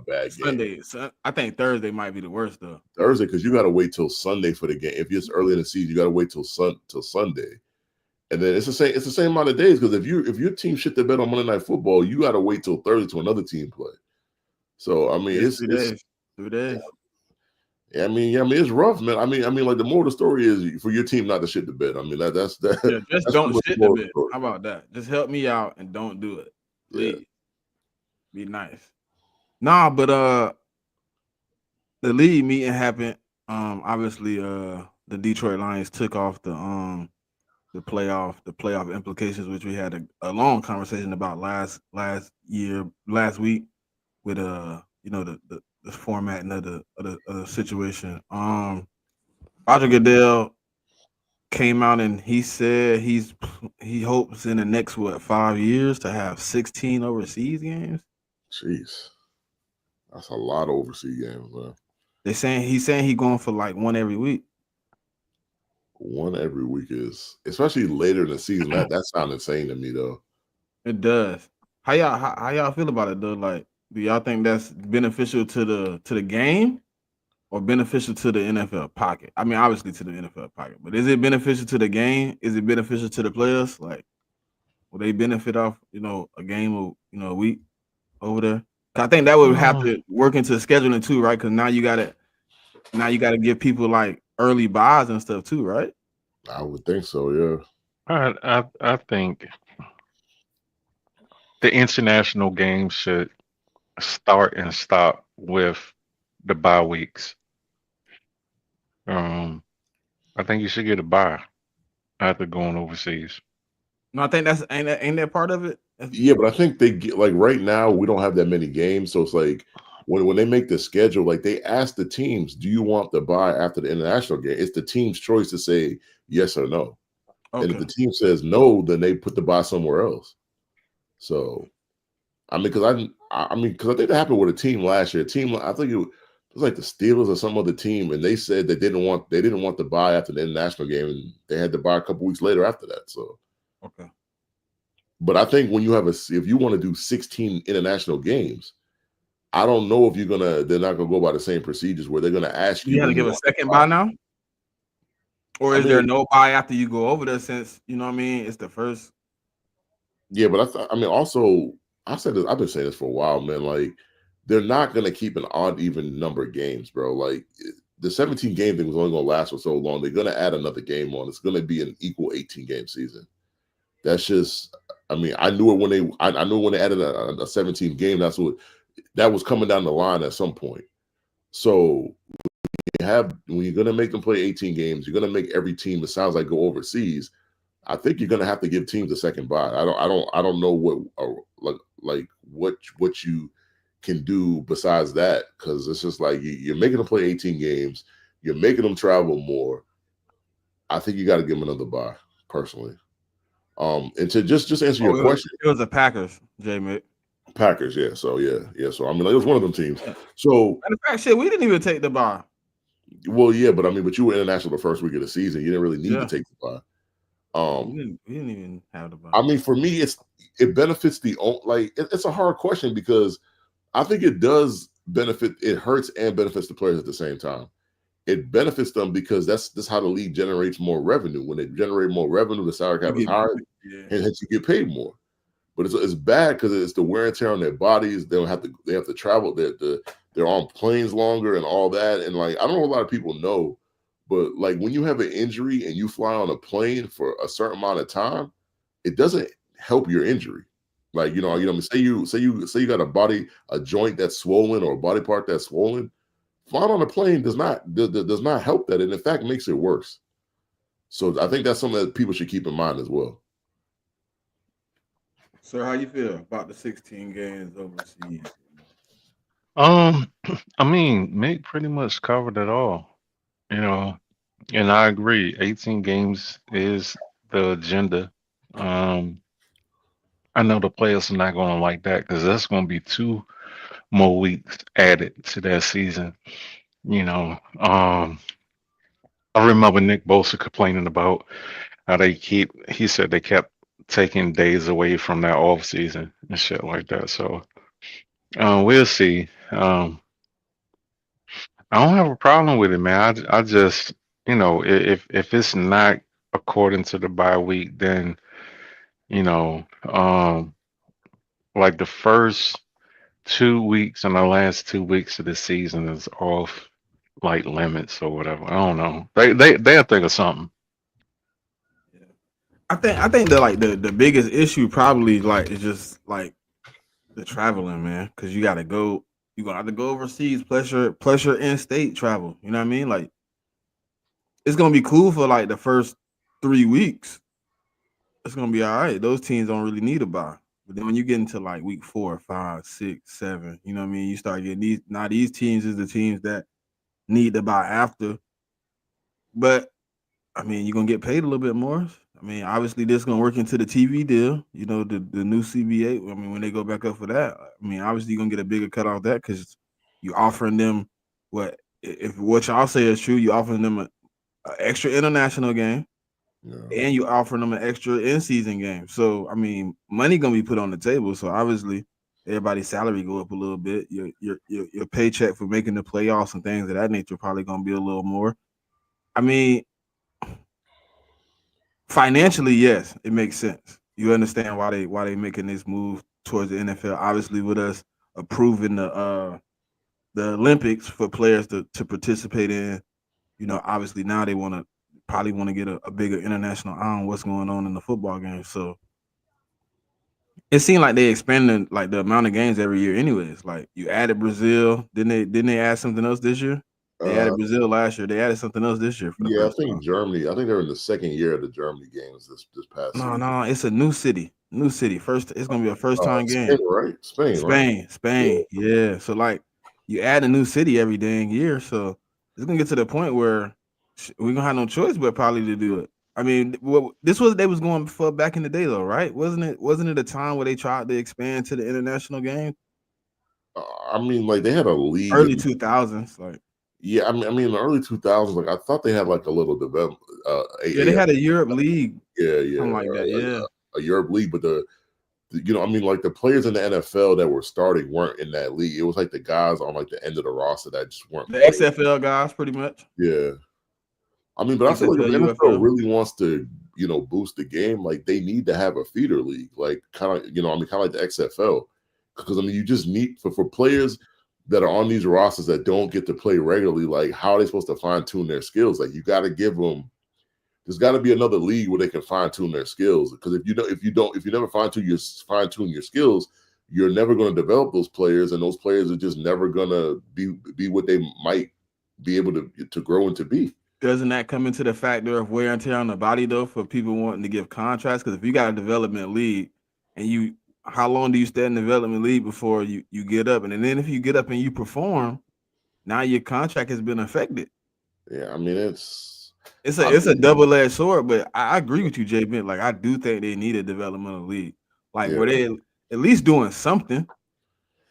game. Sunday, I think Thursday might be the worst though. Thursday, because you got to wait till Sunday for the game. If it's early in the season, you got to wait till Sunday, and then it's the same amount of days. Because if your team shit the bed on Monday Night Football, you got to wait till Thursday to another team play. So I mean, it's 2 days. Yeah, I mean, it's rough, man. I mean, like, the moral of the story is for your team not to shit the bed. I mean, that's that. Yeah, just don't shit the bed. How about that? Just help me out and don't do it. Please. Yeah. Be nice. Nah, but the league meeting happened. Obviously, the Detroit Lions took off the playoff implications, which we had a long conversation about last week with the formatting of the situation. Roger Goodell came out and he said he hopes in the next 5 years to have 16 overseas games. Jeez, that's a lot of overseas games, man. He's saying he going for like one every week. One every week is, especially later in the season. That sounds insane to me, though. It does. How y'all feel about it though? Like, do y'all think that's beneficial to the game or beneficial to the NFL pocket? I mean, obviously to the NFL pocket, but is it beneficial to the game? Is it beneficial to the players? Like, will they benefit off a game of a week over there? I think that would have to work into scheduling too, right? Because now you gotta give people like early buys and stuff too, right? I would think so, yeah. I think the international games should start and stop with the bye weeks. I think you should get a bye after going overseas. No, I think ain't that part of it? Yeah, but I think they get, like, right now we don't have that many games, so it's like when they make the schedule, like, they ask the teams, do you want the bye after the international game? It's the team's choice to say yes or no. And if the team says no, then they put the bye somewhere else. So, I mean, because I think that happened with a team last year. I think it was like the Steelers or some other team, and they said they didn't want the bye after the international game, and they had the bye a couple weeks later after that. So, okay. But I think when you if you want to do 16 international games, I don't know if they're not gonna go by the same procedures where they're gonna ask you. You have to give a second bye now, or is there no bye after you go over there? Since you know what I mean, it's the first. Yeah, but also I said this. I've been saying this for a while, man. Like, they're not gonna keep an odd even number of games, bro. Like, the 17 game thing was only gonna last for so long. They're gonna add another game on. It's gonna be an equal 18 game season. That's just. I mean, I knew it when they added a 17 game. That was coming down the line at some point. So when you're gonna make them play 18 games, you're gonna make every team that sounds like go overseas. I think you're gonna have to give teams a second bye. I don't know what you can do besides that, because it's just like you're making them play 18 games, you're making them travel more. I think you got to give them another bye, personally. And to just answer your question, it was the Packers, JMIK. Packers, yeah. So yeah. So I mean, like, it was one of them teams. So matter of fact, shit, we didn't even take the bye. Well, yeah, but you were international the first week of the season. You didn't really need to take the bye. We didn't even have the bye. I mean, for me, it benefits it's a hard question, because I think it does benefit. It hurts and benefits the players at the same time. It benefits them because that's how the league generates more revenue. When they generate more revenue, the salary cap is higher, and hence you get paid more. But it's bad because it's the wear and tear on their bodies. They have to travel. They're on planes longer and all that. And like, I don't know, a lot of people know, but like, when you have an injury and you fly on a plane for a certain amount of time, it doesn't help your injury. Like, say you got a joint that's swollen, or a body part that's swollen. Flying on a plane does not help that, and in fact makes it worse. So I think that's something that people should keep in mind as well. Sir, how you feel about the 16 games overseas? I mean, Mick pretty much covered it all, and I agree. 18 games is the agenda. I know the players are not going to like that, because that's going to be 2 more weeks added to their season. I remember Nick Bosa complaining about how he said they kept taking days away from their off season and shit like that. So we'll see. I don't have a problem with it, man. I just, if it's not according to the bye week, then like the first 2 weeks and the last 2 weeks of the season is off like limits or whatever. I don't know. They'll think of something. I think that the biggest issue probably like is just like the traveling, man, because you're gonna have to go overseas, pleasure in state travel. You know what I mean? Like, it's gonna be cool for like the first 3 weeks. It's gonna be all right. Those teams don't really need a bye. But then when you get into like week 4, 5, 6, 7, you know what I mean? You start getting these. Now these teams is the teams that need the bye after. But I mean, you're gonna get paid a little bit more. I mean, obviously, this is gonna work into the TV deal. You know, the new CBA. I mean, when they go back up for that, I mean, obviously, you're gonna get a bigger cut off that because you offering them what if what y'all say is true. You offering them an extra international game, and you offering them an extra in-season game. So, I mean, money gonna be put on the table. So obviously, everybody's salary go up a little bit. Your paycheck for making the playoffs and things of that nature probably gonna be a little more. I mean, financially, yes, it makes sense. You understand why they making this move towards the NFL. Obviously, with us approving the Olympics for players to participate in, you know, obviously now they probably want to get a bigger international eye on what's going on in the football game. So it seemed like they expanded like the amount of games every year. Anyways, like you added Brazil, didn't they add something else this year? They added Brazil last year. They added something else this year for the Yeah, I first think time. Germany. I think they're in the second year of the Germany games this past season. No, it's a new city. New city. First, it's gonna be a first time game. Spain, right? Spain, right? Spain. Yeah. So like you add a new city every dang year. So it's gonna get to the point where we're gonna have no choice but probably to do it. I mean, this was they was going for back in the day though, right? Wasn't it a time where they tried to expand to the international game? I mean, like they had a league Early 2000s, like yeah. I mean, in the early 2000s, like I thought they had like a little development. yeah, they had a Europe league, yeah, something like that. Yeah, a Europe league, but you know, I mean, like the players in the NFL that were starting weren't in that league. It was like the guys on like the end of the roster that just weren't. the XFL guys, pretty much. Yeah, I mean, but I feel like if the NFL really wants to, you know, boost the game, like they need to have a feeder league, like kind of, you know, I mean, kind of like the XFL, because I mean, you just need for players that are on these rosters that don't get to play regularly, like how are they supposed to fine tune their skills? Like you got to give them. There's got to be another league where they can fine tune their skills. Because if you never fine tune your skills, you're never going to develop those players, and those players are just never going to be what they might be able to grow into be. Doesn't that come into the factor of wear and tear on the body though for people wanting to give contracts? Because if you got a development league and how long do you stay in the development league before you get up? And then if you get up and you perform, now your contract has been affected. Yeah, I mean it's a double-edged sword, but I agree with you, Jay Ben. Like I do think they need a developmental league, like where they at least doing something,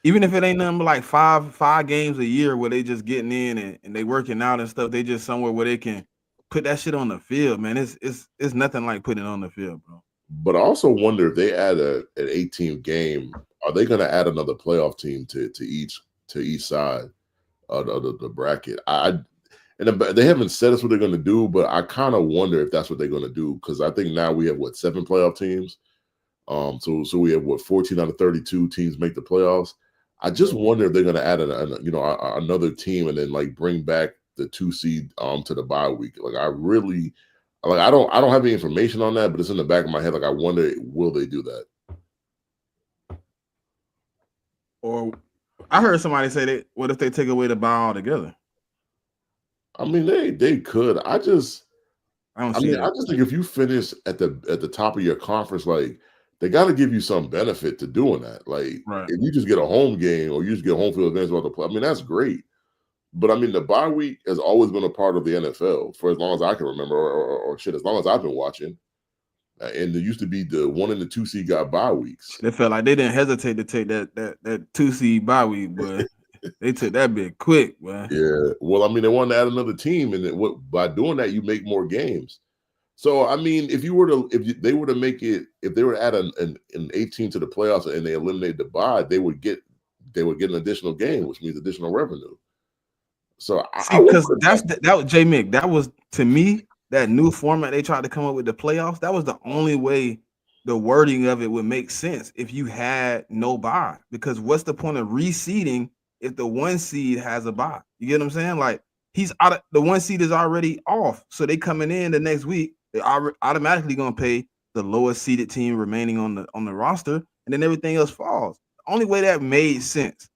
even if it ain't nothing but like five games a year where they just getting in and they working out and stuff. They just somewhere where they can put that shit on the field, man. It's nothing like putting it on the field, bro. But I also wonder if they add an 8-team game, are they going to add another playoff team to each side of the bracket? And they haven't said us what they're going to do, but I kind of wonder if that's what they're going to do, because I think now we have 7 playoff teams. So we have 14 out of 32 teams make the playoffs. I just wonder if they're going to add another team and then like bring back the 2 seed to the bye week. Like I don't have any information on that, but it's in the back of my head. Like I wonder, will they do that? Or I heard somebody say what if they take away the bye altogether? I mean, they could. I just think if you finish at the top of your conference, like they got to give you some benefit to doing that. Like if you just get a home game or you just get home field advantage about the play, I mean that's great. But I mean the bye week has always been a part of the NFL for as long as I can remember, or shit, as long as I've been watching. And there used to be the 1 and the 2 seed got bye weeks. They felt like they didn't hesitate to take that 2 seed bye week, but they took that bit quick, man. Yeah. Well, I mean, they wanted to add another team, and by doing that, you make more games. So, I mean, if they were to add an 18 to the playoffs and they eliminate the bye, they would get an additional game, which means additional revenue. So, because that was JMIK. That was, to me, that new format they tried to come up with the playoffs. That was the only way the wording of it would make sense if you had no bye. Because what's the point of reseeding if the 1 seed has a bye? You get what I'm saying? Like he's out of the 1 seed is already off, so they coming in the next week. They are automatically going to pay the lowest seeded team remaining on the roster, and then everything else falls. The only way that made sense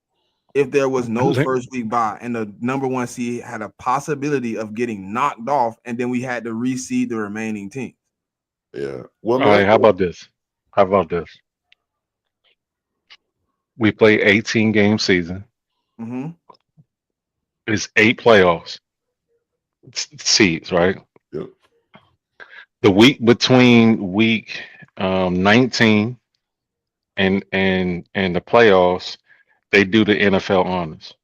if there was no first week bye and the number one seed had a possibility of getting knocked off, and then we had to reseed the remaining teams. Yeah. Well, I All mean, right, how about this? How about this? We play 18 game season. Mm-hmm. It's 8 playoffs seeds, right? yeah. The week between week 19 and the playoffs, they do the NFL honors.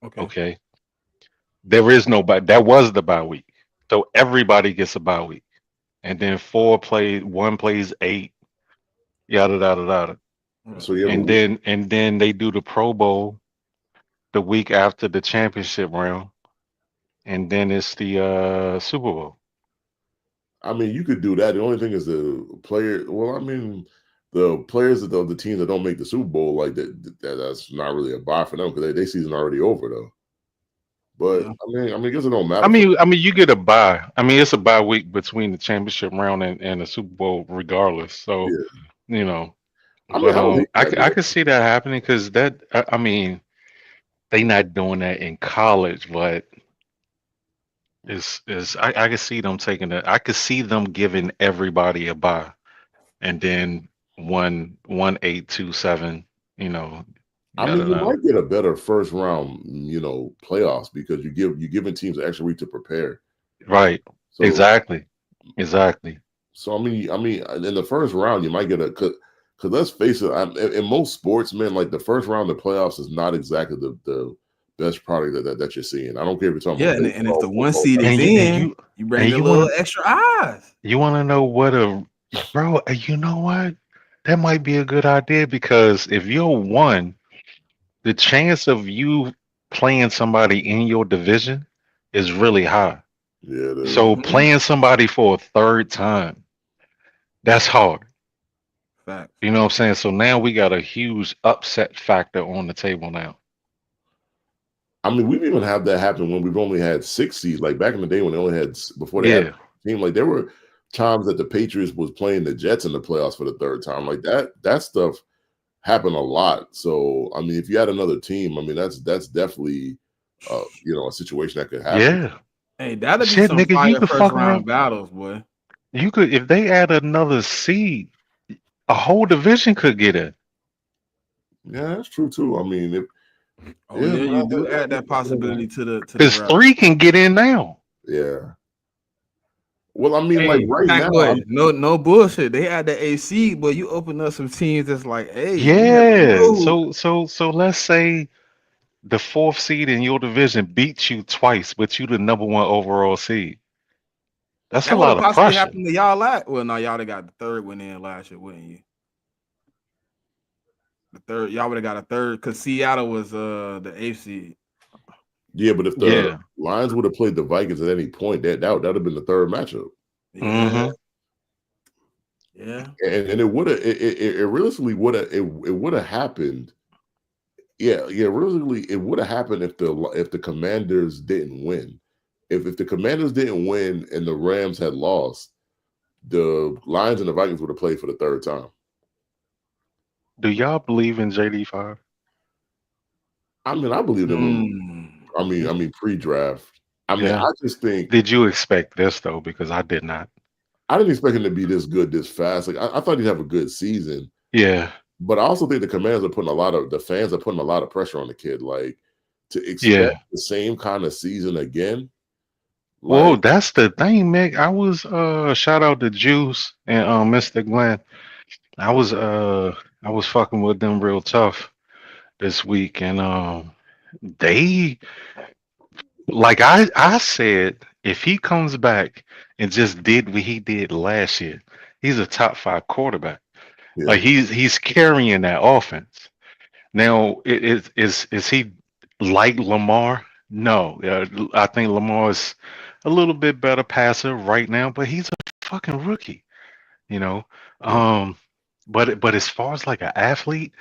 Okay. Okay, there is no bye. That was the bye week, so everybody gets a bye week, and then one plays 8, yada yada yada, So you have a and week. then they do the Pro Bowl the week after the championship round, and then it's the Super Bowl. I mean, you could do that. The only thing is the player. Well, I mean, the players of the teams that don't make the Super Bowl, like that's not really a buy for them because they season already over though. But Yeah. I guess it don't I matter. mean, you get a bye. I mean, it's a bye week between the championship round and the Super Bowl, regardless. So Yeah. you know, I mean, but I don't hate that. I could see that happening because I mean, they not doing that in college, but I could see them taking it. I could see them giving everybody a bye, and then 1-1-8-2-7. You know, I mean, yada you yada. might get a better first round, playoffs because you're giving teams an extra week to prepare. Right. So Exactly. Exactly. So I mean, in the first round, you might get a because let's face it, in most sports, man, like the first round of the playoffs is not exactly the best product that you're seeing. I don't care if you're talking Yeah, about and if baseball, the one football. seed is And you and in, you you bring and the you little want extra eyes. you want to know what a bro? You know what? That might be a good idea because if you're one, the chance of you playing somebody in your division is really high. Yeah, it is. So Mm-hmm. playing somebody for a third time, that's hard. Facts. You know what I'm saying? So now we got a huge upset factor on the table now. I mean, we've even had that happen when we've only had 6 seeds. Like back in the day when they only had before they had Yeah. a team, like there were times that the Patriots was playing the Jets in the playoffs for the third time. Like that stuff happened a lot. So I mean, if you had another team, I mean that's definitely a situation that could happen. Yeah. Hey, that'll be Shit, some nigga, you fire could first fuck round around. battles, boy. You could if they add another seed, a whole division could get it. Yeah, that's true too. I mean, Oh yeah, yeah, man, you do add that possibility to the Because rep. 3 can get in now. yeah. Well, I mean, like Hey, right Pack now, boy, no bullshit. They had the AC, but you open up some teams that's like, hey, you never Yeah. know. So let's say the 4th seed in your division beats you twice, but you the number 1 overall seed. That's a That would lot have of possibly pressure. happened to y'all last. Well, no, y'all would have got the third one in last year, wouldn't you? The third, y'all would have got a third because Seattle was the eighth seed. yeah. But if the Yeah. Lions would have played the Vikings at any point, that would have been the third matchup, Yeah, Hmm. yeah. and it would have it realistically would have happened. Yeah. Realistically, it would have happened if the Commanders didn't win. If the Commanders didn't win and the Rams had lost, the Lions and the Vikings would have played for the third time. Do y'all believe in JD5? I mean, I believe them. Mm. I mean, pre-draft. I mean, Yeah. I just think Did you expect this though? Because I did not. I didn't expect him to be this good this fast. Like I thought he'd have a good season, Yeah. but I also think the fans are putting a lot of pressure on the kid. Like to expect Yeah. the same kind of season again. Well, Like that's the thing, Mick. I was shout out to Juice and Mr. Glenn. I was I was fucking with them real tough this week, and they like I said, if he comes back and just did what he did last year, he's a top 5 quarterback. yeah, Like he's carrying that offense. Now, is he like Lamar? No, I think Lamar is a little bit better passer right now, but he's a fucking rookie, you know. yeah, Um, but as far as like an athlete,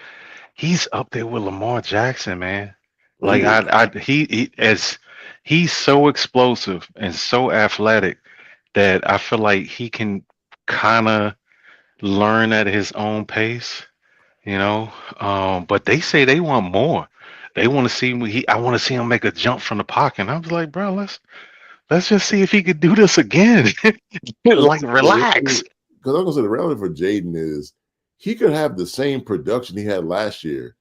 he's up there with Lamar Jackson, man. he Like is. he's so explosive and so athletic that I feel like he can kind of learn at his own pace. you know. But they say they want more. They want to see me. I want to see him make a jump from the pocket. And I was like, bro, let's just see if he could do this again. Like, relax. Because I'm gonna say the reality for Jaden is he could have the same production he had last year,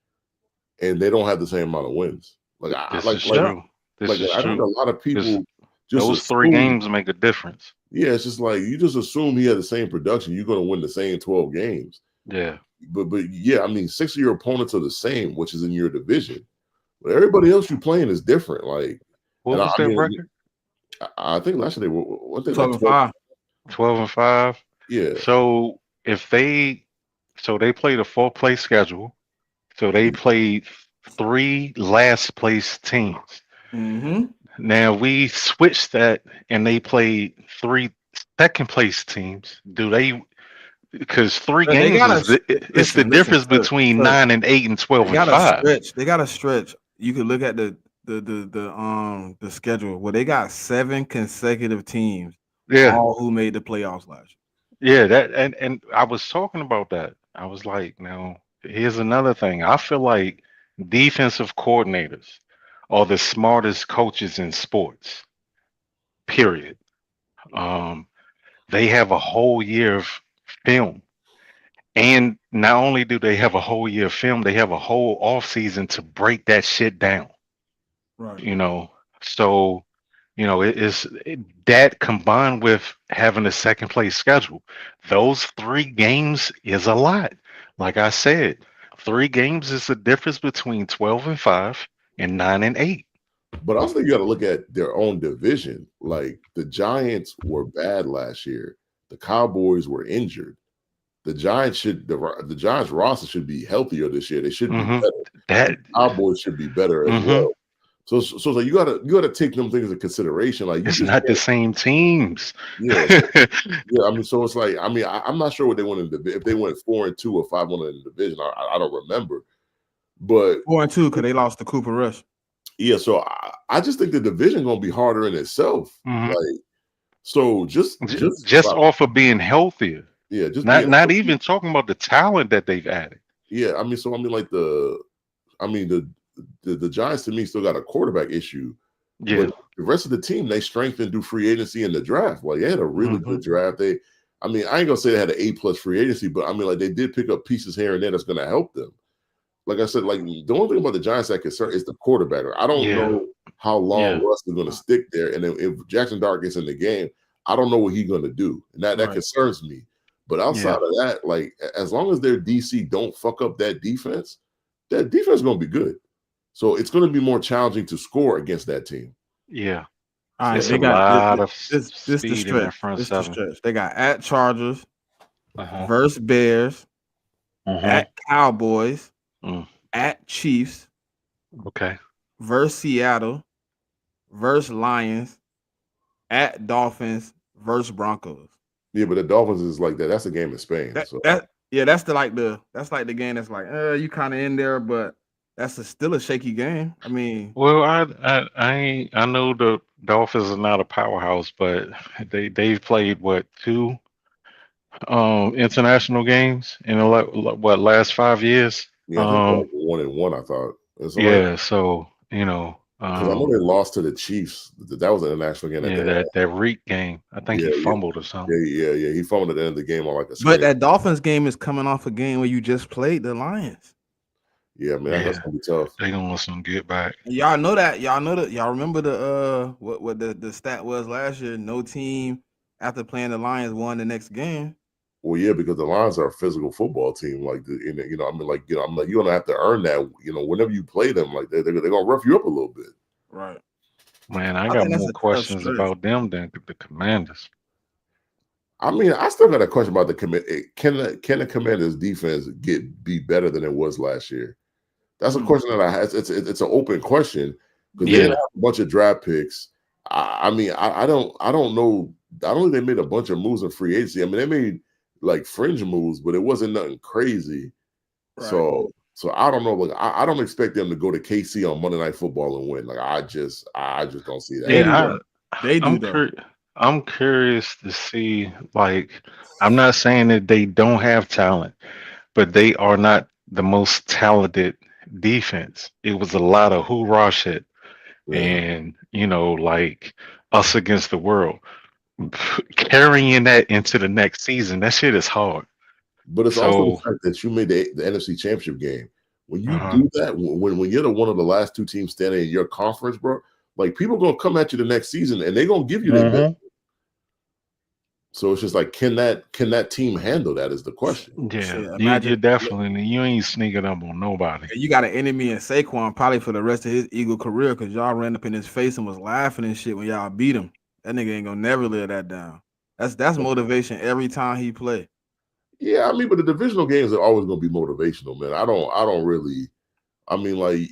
and they don't have the same amount of wins. Like I This like is like true. This is I think true. a lot of Because people just those three assume. games make a difference. Yeah, it's just like you just assume he had the same production. You're gonna win the same 12 games. Yeah. But yeah, I mean, 6 of your opponents are the same, which is in your division. But everybody else you playing is different. Like, What and was I that mean, record? I think last year they were what they 12 like and 12. 5. 12-5. Yeah, So if they they played a 4-play schedule. So they played 3 last place teams. Mm-hmm. Now we switched that and they played 3 second place teams. Do they, because 3 But they games gotta is it's the listen, difference between sir. 9 and 8 and 12 They and gotta 5. stretch. They gotta stretch. You can look at the schedule where they got 7 consecutive teams, Yeah. all who made the playoffs last Yeah, that and I was talking about that. I was like, now here's another thing. I feel like defensive coordinators are the smartest coaches in sports. Period. Um, they have a whole year of film. And not only do they have a whole year of film, they have a whole off season to break that shit down. year. Right. You know, so that combined with having a second place schedule. Those 3 games is a lot. Like I said, 3 games is the difference between 12-5 and 9-8. but I also think you got to look at their own division. Like the Giants were bad last year. The Cowboys were injured. The Giants roster should be healthier this year. They should be Hmm. better. That. The Cowboys should be better as Hmm. well. So like you gotta take them things into consideration. Like you It's just not the can't, same teams. yeah. So yeah, I mean, so it's like I'm not sure what they went in the if they went 4-2 or 5-1 in the division. I don't remember, but 4-2 because they lost to Cooper Rush. yeah. So I just think the division gonna be harder in itself. Mhm. Like so, Just off of being healthier. yeah, just be Not even talking about the talent that they've added. yeah. I mean, so I mean, like I mean the Giants to me still got a quarterback issue. Yeah. But the rest of the team, they strengthened through free agency and the draft. Like they had a really Mhm. good draft. I mean, I ain't gonna say they had an A+ free agency, but I mean, like they did pick up pieces here and there that's gonna help them. Like I said, like the only thing about the Giants that concern is the quarterback. I don't Yeah. know how long Yeah. Russ is gonna stick there. And then if Jackson Dart gets in the game, I don't know what he's gonna do. And that Right. concerns me. But outside of that, like as long as their DC don't fuck up that defense is gonna be good. So it's gonna be more challenging to score against that team. Yeah. All right, It's they a got lot of this the speed in that stretch. front This the seven. stretch. They got at Chargers, Uh-huh. versus Bears, Uh-huh. at Cowboys, Mm. at Chiefs, Okay. versus Seattle, versus Lions, at Dolphins, versus Broncos. Yeah, but the Dolphins is like that. That's a game in Spain. That's So like the game that's like you kind of in there, but still a shaky game. I mean, Well, I know the Dolphins are not a powerhouse, but they've played what, 2 international games in what, last 5 years. yeah, I think they're like 1-1. I thought it's all right Yeah, so because I know they lost to the Chiefs. That was an international game that yeah, they had. that Reek game. I think Yeah, he yeah, fumbled or something. yeah. He fumbled at the end of the game on like a but screen. that Dolphins game is coming off a game where you just played the Lions. Yeah, man, that's gonna be tough. They gonna want some get back. Y'all know that. Y'all remember the what the stat was last year? No team after playing the Lions won the next game. Well, yeah, because the Lions are a physical football team. Like, I mean, like, I'm like, you're gonna have to earn that. Whenever you play them, like, they're gonna rough you up a little bit. Right. Man, I I got think that's more a tough questions stretch. about them than the Commanders. I mean, I still got a question about the can the Commanders defense be better than it was last year? That's a question that I have. It's an open question because they didn't have a bunch of draft picks. I mean, I don't know. I don't think they made a bunch of moves in free agency. I mean, they made like fringe moves, but it wasn't nothing crazy. Right. So I don't know. Like, I don't expect them to go to KC on Monday Night Football and win. Like, I just don't see that. Yeah, They do though. I'm curious to see. Like, I'm not saying that they don't have talent, but they are not the most talented defense. It was a lot of hoorah shit, Yeah. and like us against the world. Carrying that into the next season, that shit is hard. But it's also the So, fact that you made the NFC Championship game. When you uh do that, when you're the one of the last two teams standing in your conference, bro, like people gonna come at you the next season and they're gonna give you their best. So it's just like, can that team handle that? Is the question. yeah, Shit, you imagine definitely you ain't sneaking up on nobody. you got an enemy in Saquon probably for the rest of his Eagle career because y'all ran up in his face and was laughing and shit when y'all beat him. That nigga ain't gonna never live that down. That's motivation every time he play. Yeah, I mean, but the divisional games are always gonna be motivational, man. I don't really. I mean, like,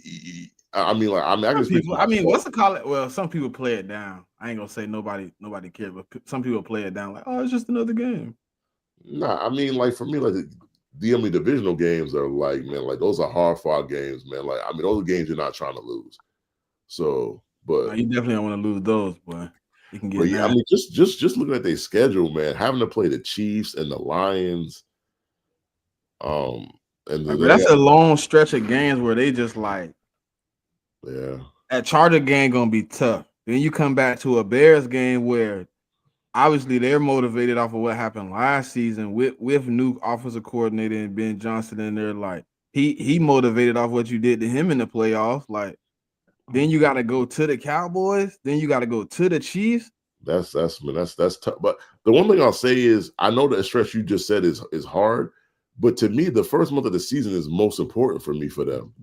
I can Some just speak people, for I mean, myself. what's the call it? Well, some people play it down. I ain't gonna say nobody cares, but some people play it down like, oh, it's just another game. Nah, I mean, like for me, like the only divisional games are like, man, like those are hard fought games, man. Like, I mean, those are games you're not trying to lose. So, No, but you definitely don't want to lose those, boy. You can get yeah, I nasty. mean, just looking at their schedule, man, having to play the Chiefs and the Lions, um, and Like, then but they that's got a long stretch of games where they just like yeah, that Charger game gonna be tough. Then you come back to a Bears game where obviously they're motivated off of what happened last season with new offensive coordinator and Ben Johnson in there. Like he motivated off what you did to him in the playoffs. Like then you got to go to the Cowboys. Then you got to go to the Chiefs. that's tough. But the one thing I'll say is, I know the stretch you just said is hard, but to me, the first month of the season is most important for me for them.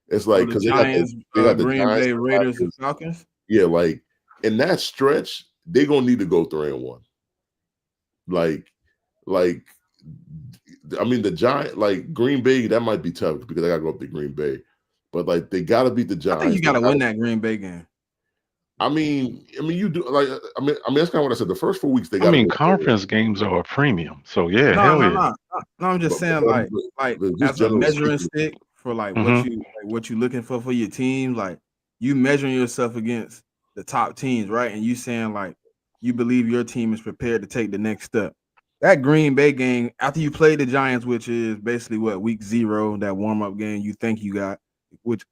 It's Oh, like the because Giants, they got the Green Giants, Bay, the Raiders, and Packers. Falcons. Yeah, like in that stretch, they're gonna need to go 3-1. Like, like I mean, the Giant, like Green Bay, that might be tough because they gotta go up to Green Bay. But like they gotta beat the I think Giants. you got to win that Green Bay game. You do like that's kind of what I said. The first 4 weeks they I gotta mean, go 3-1. conference games are a premium. So yeah, No, hell no, yeah. no, no. I'm just saying, like But just as a generally measuring speaking, stick for like Hmm. what you looking for your team. Like you measuring yourself against the top teams, right? And you saying like you believe your team is prepared to take the next step. That Green Bay game after you play the Giants, which is basically what week 0, that warm up game you think you got, which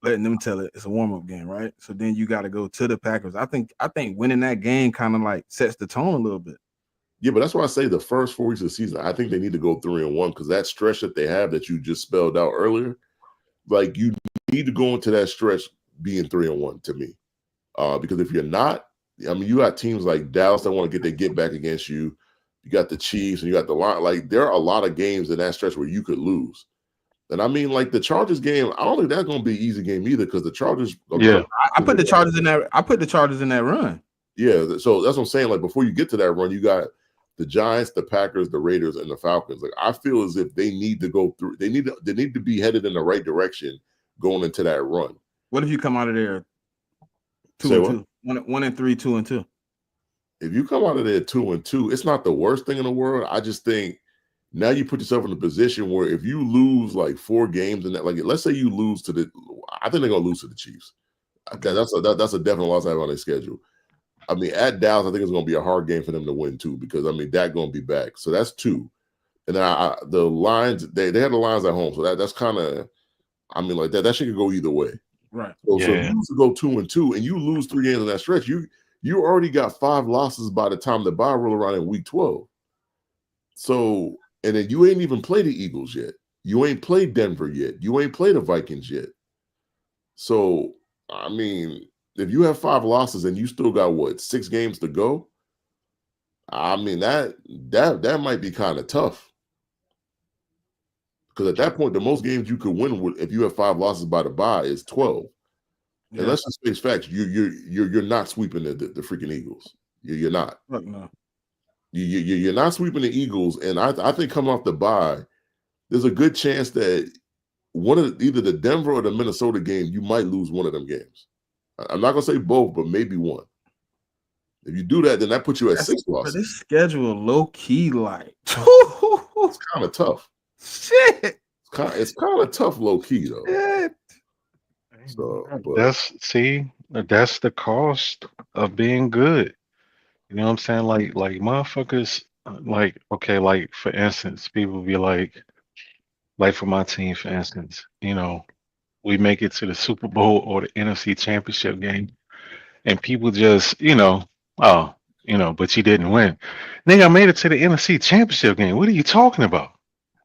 letting them tell it it's a warm up game, right? So then you got to go to the Packers. I think winning that game kind of like sets the tone a little bit. yeah, but that's why I say the first 4 weeks of the season, I think they need to go 3-1 because that stretch that they have that you just spelled out earlier, like you need to go into that stretch being 3-1 to me. Because if you're not, I mean, you got teams like Dallas that want to get back against you. You got the Chiefs and you got the line. Like there are a lot of games in that stretch where you could lose. And I mean, like the Chargers game, I don't think that's going to be an easy game either because the Chargers are Yeah. I put the Chargers in that. I put the Chargers in that run. Yeah, so that's what I'm saying. Like before you get to that run, you got the Giants, the Packers, the Raiders, and the Falcons. Like I feel as if they need to go through. They need to be headed in the right direction going into that run. What if you come out of there Say what? 2-2, 1-3, 2-2? If you come out of there 2-2, it's not the worst thing in the world. I just think now you put yourself in a position where if you lose like 4 games in that, like let's say you lose to the, I think they're gonna lose to the Chiefs. Okay. That's a definite loss I have on their schedule. I mean, at Dallas, I think it's going to be a hard game for them to win too, because I mean, Dak going to be back, so that's 2. And then the Lions, they had the Lions at home, so that's kind of, I mean, like that shit could go either way. Right. So if Yeah. you go 2-2 and you lose 3 games in that stretch, you already got 5 losses by the time the bye roll around in week 12. So, and then you ain't even played the Eagles yet. You ain't played Denver yet. You ain't played the Vikings yet. So, I mean, if you have 5 losses and you still got what 6 games to go, I mean that might be kind of tough. Because at that point, the most games you could win if you have 5 losses by the bye is 12. Yeah. And let's just face facts, you're not sweeping the freaking Eagles. You're not. Fuck no. You're not sweeping the Eagles, and I think coming off the bye, there's a good chance that either the Denver or the Minnesota game, you might lose one of them games. I'm not gonna say both, but maybe one. If you do that, then that puts you at 6 losses. This schedule low key like It's kind of tough. shit. It's kind of tough, low key though. Shit. So, but That's the cost of being good. You know what I'm saying? Like motherfuckers, like okay, like for instance, people be like, like for my team, for instance, we make it to the Super Bowl or the NFC Championship game, and people just, oh, but you didn't win. Nigga, I made it to the NFC Championship game. What are you talking about?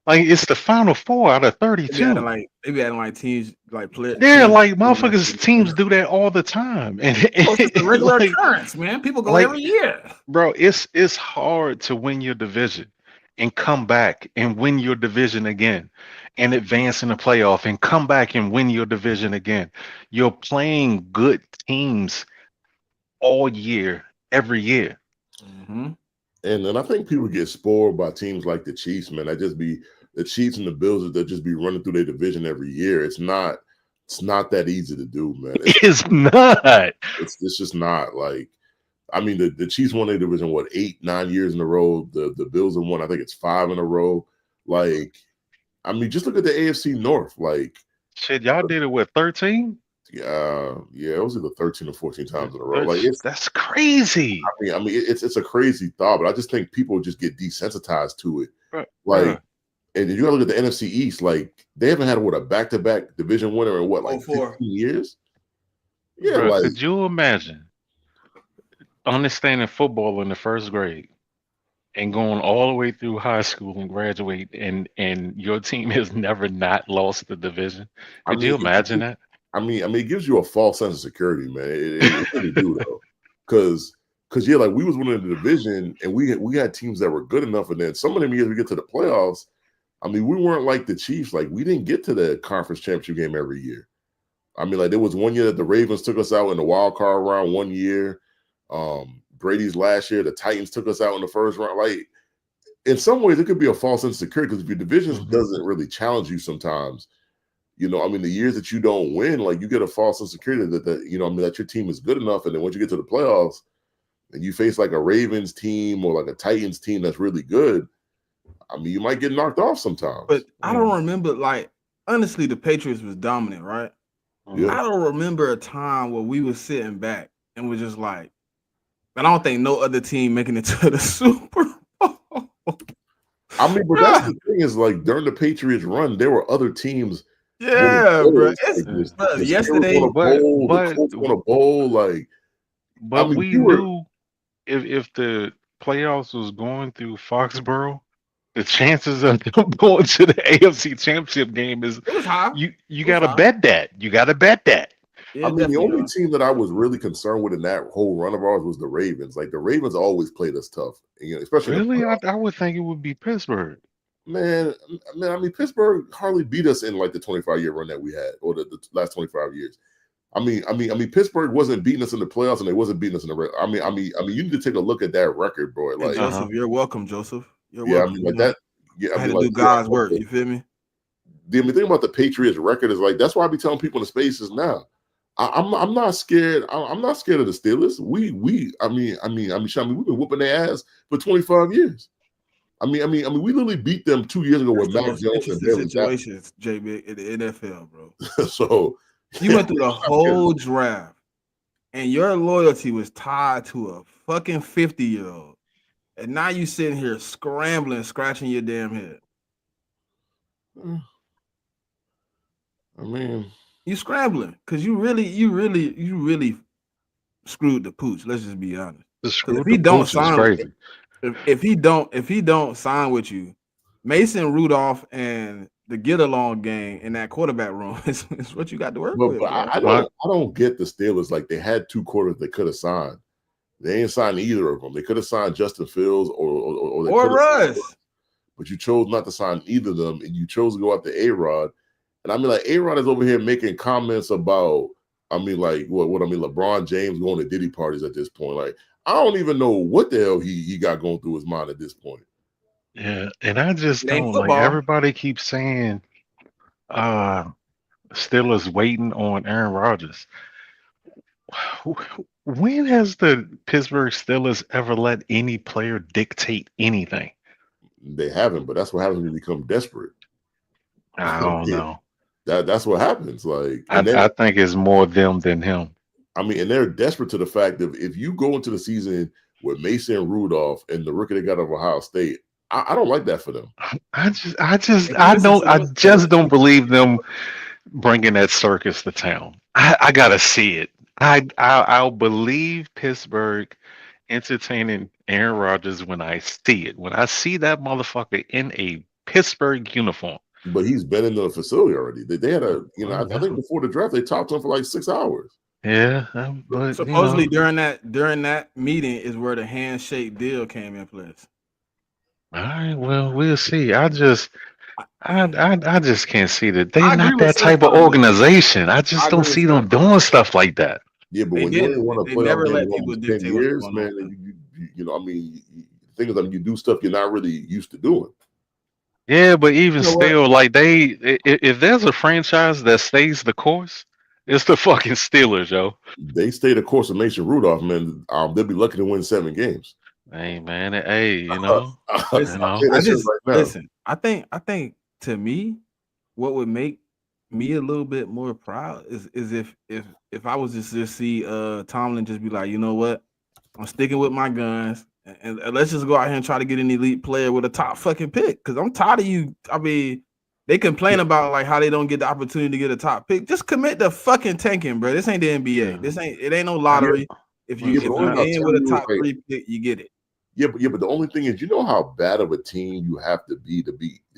Like it's the final four out of They be acting 32. like teams like play Yeah, teams. like motherfuckers, teams do that all the time, and Oh, it's just a regular like, occurrence, man. People go like, every year. bro, it's hard to win your division and come back and win your division again and advance in the playoff and come back and win your division again. You're playing good teams all year, every year. Mm-hmm. And then I think people get spoiled by teams like the Chiefs, man. That just be the Chiefs and the Bills that just be running through their division every year. It's not that easy to do, man. It's not. It's just not. Like, I mean, the Chiefs won their division, 8-9 years in a row. The Bills have won, I think it's 5 in a row. Like, I mean, just look at the AFC North. Like, Shit, y'all did it with 13? yeah, it was either 13 or 14 times in a row. Like, That's crazy. I mean, it's a crazy thought, but I just think people just get desensitized to it. Like, and you gotta look at the NFC East. Like, they haven't had a back-to-back division winner in 15 years? Yeah, bro, like, could you imagine understanding football in the first grade and going all the way through high school and graduate, and your team has never not lost the division? Could you imagine that? I mean, it gives you a false sense of security, man. It really do though, because yeah, like we was winning the division, and we had teams that were good enough, and then some of them years we get to the playoffs. I mean, we weren't like the Chiefs. Like, we didn't get to the conference championship game every year. I mean, like, there was one year that the Ravens took us out in the wild card round. One year, Brady's last year, the Titans took us out in the first round. Like, in some ways, it could be a false sense of security, because if your division doesn't really challenge you sometimes. I mean, the years that you don't win, like, you get a false sense of security that that your team is good enough, and then once you get to the playoffs and you face like a Ravens team or like a Titans team that's really good, I mean, you might get knocked off sometimes. But I don't remember, like, honestly, the Patriots was dominant, right? Yeah. I don't remember a time where we were sitting back and was just like, I don't think no other team making it to the Super Bowl. I mean, but that's the thing is, like, during the Patriots run, there were other teams. Yeah, bro. Yesterday, but on a bowl, like, but I mean, we knew if the playoffs was going through Foxborough, the chances of them going to the AFC Championship game is high. You got to bet that. You got to bet that. Yeah, I mean, the only team that I was really concerned with in that whole run of ours was the Ravens. Like, the Ravens always played us tough, especially. Really, I would think it would be Pittsburgh. Man, I mean, Pittsburgh hardly beat us in like the 25-year run that we had, or the last 25 years. I mean, Pittsburgh wasn't beating us in the playoffs, and they wasn't beating us in the. I mean, you need to take a look at that record, bro. Like, Joseph, you're welcome, Joseph. You're welcome. I mean, like that. Yeah, I had to do God's work. You feel me? The thing about the Patriots record is, like, that's why I be telling people in the spaces now. I'm not scared. I'm not scared of the Steelers. I mean, Sean, we've been whooping their ass for 25 years. I mean, we literally beat them 2 years ago with Mac Jones and Bailey situations, JMIK, in the NFL, bro. So you went through the whole draft, and your loyalty was tied to a fucking 50-year-old, and now you sitting here scrambling, scratching your damn head. I mean, you scrambling because you really screwed the pooch. Let's just be honest. If he don't sign, if he don't sign with you, Mason Rudolph and the get along gang in that quarterback room is what you got to work with. But I don't get the Steelers. Like, they had 2 quarters they could have signed. They ain't signed either of them. They could have signed Justin Fields or Russ. But you chose not to sign either of them, and you chose to go after A-Rod. And I mean, like, A-Rod is over here making comments about, I mean, like, what I mean, LeBron James going to Diddy parties at this point. Like, I don't even know what the hell he got going through his mind at this point. Yeah, and I just don't, like, everybody keeps saying Steelers waiting on Aaron Rodgers. When has the Pittsburgh Steelers ever let any player dictate anything? They haven't, but that's what happens when you become desperate. I don't know. That's what happens. Like, I think it's more them than him. I mean, and they're desperate to the fact that if you go into the season with Mason Rudolph and the rookie they got of Ohio State, I don't like that for them. I just don't believe them bringing that circus to town. I gotta see it. I'll believe Pittsburgh entertaining Aaron Rodgers when I see it. When I see that motherfucker in a Pittsburgh uniform. But he's been in the facility already. They had a, I Yeah. think before the draft they talked to him for like 6 hours. Yeah, but supposedly during that meeting is where the handshake deal came in place. All right, well, we'll see. I just can't see that. They're I agree not with that type of Stefan, though. organization. I just I don't agree with see them Stefan. doing stuff like that. Yeah, but They when you didn't. ain't won a They playoff never game let in people almost 10 dictate what's years, going man, on. the thing is, you do stuff you're not really used to doing. Yeah, but even You know what? still, like if there's a franchise that stays the course, it's the fucking Steelers, yo. They stay the course of Mason Rudolph, man. They'll be lucky to win 7 games. Hey man, hey, you know, Listen, you know. say that I shit just right now. listen. I think to me, what would make me a little bit more proud is if I was just to see Tomlin just be like, you know what, I'm sticking with my guns, and let's just go out here and try to get an elite player with a top fucking pick. Because I'm tired of you. I mean, they complain about like how they don't get the opportunity to get a top pick. Just commit to fucking tanking, bro. This ain't the NBA. Yeah. It ain't no lottery. If you but get in with a you, top like, 3 pick, you get it. Yeah, but the only thing is, you know how bad of a team you have to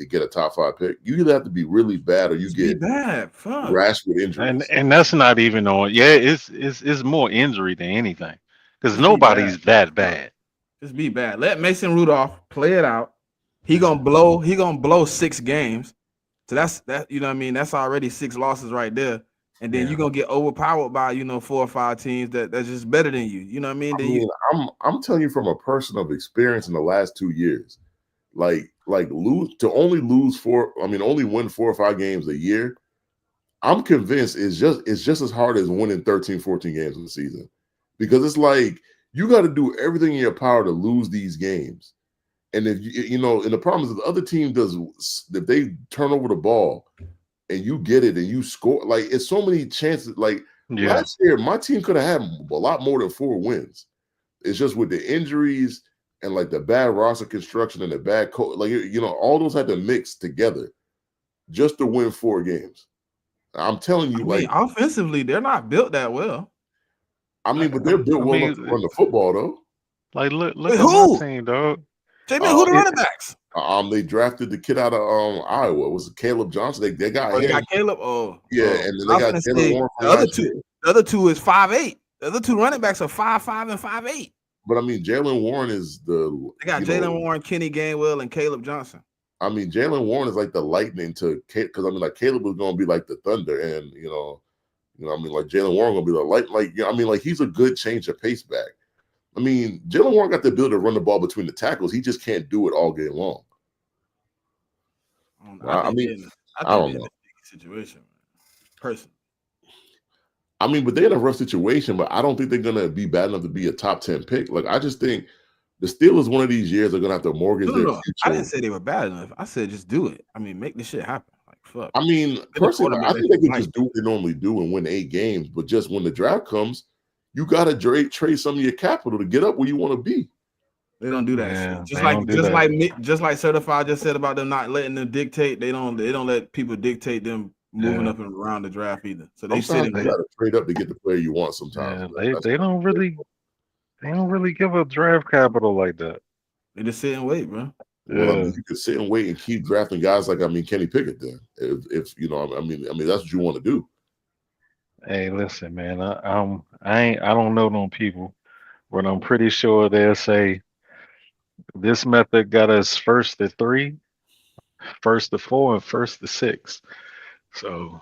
get a top 5 pick. You either have to be really bad or you Just get be bad. Fuck. rash with injuries. And that's not even on. Yeah, it's more injury than anything because Just be nobody's bad. that bad. Just be bad. Let Mason Rudolph play it out. He gonna blow 6 games. So that's that. You know what I mean? That's already 6 losses right there. And then you're gonna get overpowered by 4 or 5 teams that's just better than you. You know what I mean? I'm telling you from a person of experience in the last 2 years, like only win 4 or 5 games a year. I'm convinced it's just as hard as winning 13, 14 games in the season, because it's like you got to do everything in your power to lose these games. And if and the problem is the other team if they turn over the ball and you get it and you score, like it's so many chances. Like last year, my team could have had a lot more than 4 wins. It's just with the injuries and like the bad roster construction and the bad coach, like all those had to mix together just to win 4 games. I'm telling you, offensively, they're not built that well. But they're built well enough to run the football, though. Like, look at my team, dog. Who the running backs? They drafted the kid out of Iowa. It was Caleb Johnson. They got him. They got Caleb. And then they got Jalen Warren. The other two is 5'8". The other 2 running backs are 5'5" and 5'8". But Jalen Warren is They got Jalen Warren, Kenny Gainwell, and Caleb Johnson. Jalen Warren is like the lightning to because Caleb was going to be like the thunder, and like Jalen Warren going to be the light. He's a good change of pace back. Jalen Warren got the ability to run the ball between the tackles. He just can't do it all game long. I don't know. Situation, personally. But they're in a rough situation, but I don't think they're going to be bad enough to be a top 10 pick. Like, I just think the Steelers one of these years are going to have to mortgage their future. I didn't say they were bad enough. I said just do it. Make this shit happen. Like, fuck. Personally, I think they could just do what they normally do and win 8 games. But just when the draft comes, you got to trade some of your capital to get up where you want to be. They don't do that shit. Just like Certified just said about them not letting them dictate. They don't let people dictate them moving up and around the draft either. So they sit and got to trade up to get the player you want sometimes. Yeah, they don't really give up draft capital like that. They just sit and wait, bro. Well, you could sit and wait and keep drafting guys like Kenny Pickett. Then, if that's what you want to do. Hey, listen, man. I don't know them people, but I'm pretty sure they'll say this method got us first to 3, first to 4, and first to 6. So,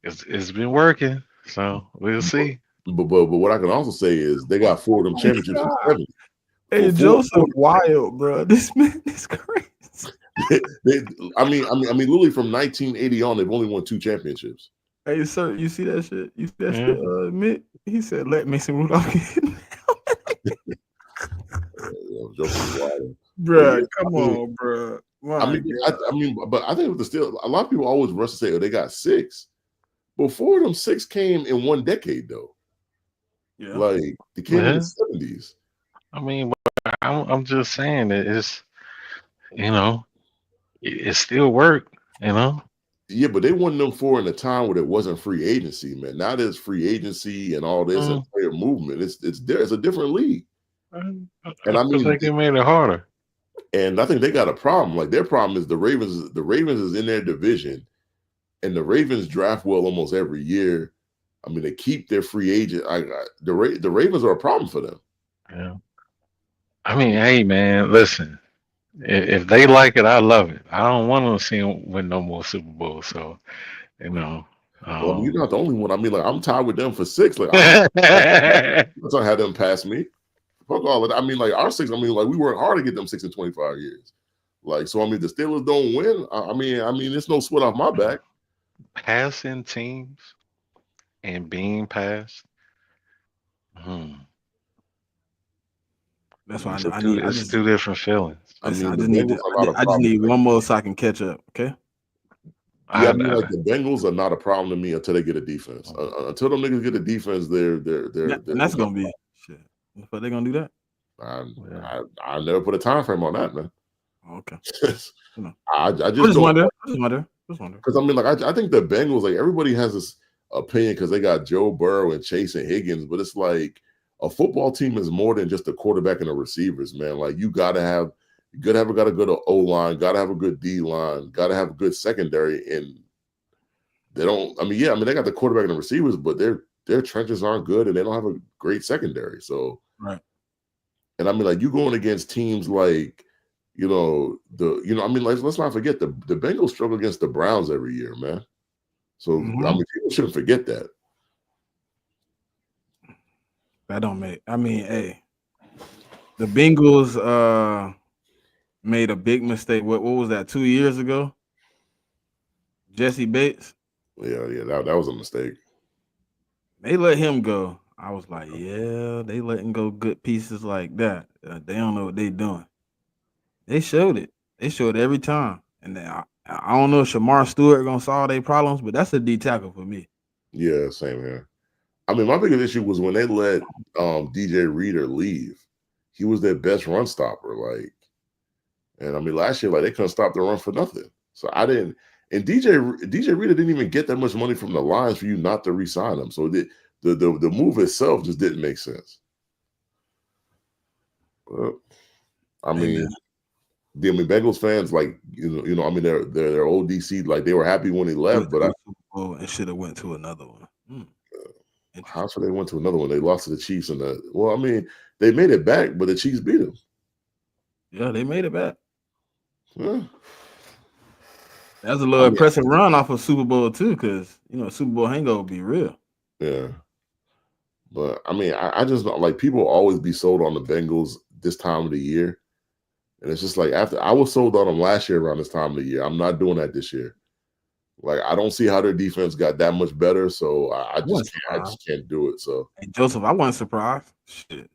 it's been working. So we'll see. But what I can also say is they got 4 of them championships in 7. Hey, Joseph Wild, bro. This man is crazy. Literally from 1980 on, they've only won 2 championships. Hey, sir, you see that shit? You see that shit? Mitt? He said, "Let Mason Rudolph get it." Bro, come on, bro. But I think with the Steelers, a lot of people always rush to say, "Oh, they got 6." But 4 of them 6 came in 1 decade, though. Yeah, like they came in the 70s. I'm just saying that it's it still work. Yeah, but they won them four in a time where it wasn't free agency, man. Now there's free agency and all this and player movement. It's there. It's a different league. And I Feels mean, like it made it harder. and I think they got a problem. Like their problem is the Ravens. The Ravens is in their division, and the Ravens draft well almost every year. I mean, they keep their free agent. The Ravens are a problem for them. Yeah. I mean, hey man, listen. If they like it, I love it. I don't want to see them win no more Super Bowls. So, you know. Well, I mean, you're not the only one. I mean, like I'm tied with them for 6. Like I'm not have them pass me. Fuck all of that. I mean, like our 6. I mean, like we worked hard to get them 6 in 25 years. Like, so I mean, the Steelers don't win. I mean, it's no sweat off my back. Passing teams and being passed. That's why It's two different feelings. I mean, I I just need one more so I can catch up. Okay. Yeah, I mean, like the Bengals are not a problem to me until they get a defense. Until them niggas get a defense, they're and that's gonna be shit. But they're gonna do that. I never put a time frame on that, man. Okay. I just wonder. Because I mean, like I think the Bengals, like everybody has this opinion because they got Joe Burrow and Chase and Higgins, but it's like a football team is more than just a quarterback and the receivers, man. Like you gotta have a good O line, gotta have a good D line, gotta have a good secondary, and they don't. I mean, they got the quarterback and the receivers, but their trenches aren't good, and they don't have a great secondary. So, right. And I mean, like you going against teams like, I mean, like let's not forget the Bengals struggle against the Browns every year, man. So I mean, people shouldn't forget that. That don't make. I mean, hey, the Bengals made a big mistake. What was that? 2 years ago? Jesse Bates. Yeah, that was a mistake. They let him go. I was like, yeah, they letting go good pieces like that. They don't know what they doing. They showed it. They showed it every time. And then I don't know if Shamar Stewart gonna solve their problems, but that's a D tackle for me. Yeah, same here. I mean, my biggest issue was when they let DJ Reader leave. He was their best run stopper, like, and I mean, last year, like they couldn't stop the run for nothing. So I didn't. And DJ Reader didn't even get that much money from the Lions for you not to re-sign him. So the move itself just didn't make sense. But, I mean, Bengals fans, like I mean, they're old DC, like they were happy when he left, but it should have went to another one. How should they went to another one? They lost to the Chiefs I mean, they made it back, but the Chiefs beat them. Yeah, they made it back. Yeah. That was a little impressive run off of Super Bowl too, because Super Bowl hangover be real. Yeah. But I mean, I just don't like people always be sold on the Bengals this time of the year. And it's just like after I was sold on them last year around this time of the year. I'm not doing that this year. Like I don't see how their defense got that much better, so I just can't do it. So hey, Joseph, I wasn't surprised. Shit.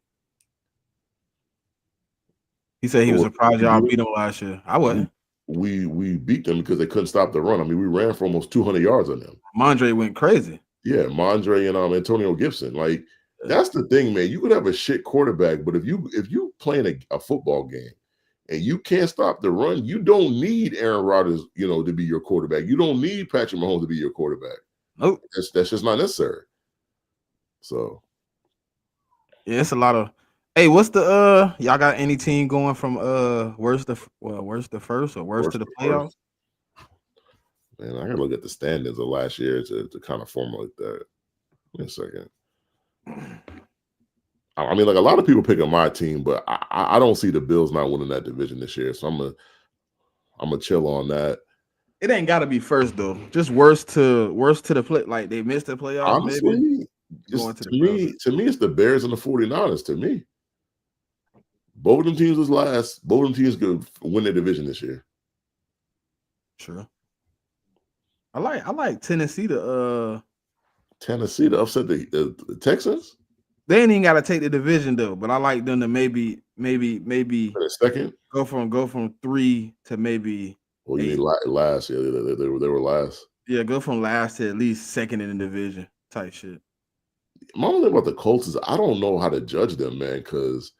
He said he was surprised y'all beat them last year. I wasn't. We beat them because they couldn't stop the run. I mean, we ran for almost 200 yards on them. Mondre went crazy. Yeah, Mondre and Antonio Gibson. Like that's the thing, man. You could have a shit quarterback, but if you playing a football game and you can't stop the run, you don't need Aaron Rodgers, to be your quarterback. You don't need Patrick Mahomes to be your quarterback. Nope. That's just not necessary. So yeah, it's a lot of. Hey, what's the y'all got any team going from worst to first or worst to the playoffs? Man, I gotta look at the standings of last year to kind of formulate that. Wait a second. I mean, like a lot of people picking my team, but I don't see the Bills not winning that division this year. So I'm gonna chill on that. It ain't got to be first though. Just worst to the play. Like they missed the playoffs. Honestly, maybe. To me, it's the Bears and the 49ers. To me, both of them teams was last. Both of them teams could win their division this year. Sure. I like Tennessee to upset the Texans. They ain't even got to take the division though, but I like them to maybe a second go from 3 to maybe. Well, you mean last? Yeah, they were last. Yeah, go from last to at least second in the division type shit. My only thing about the Colts is I don't know how to judge them, man, because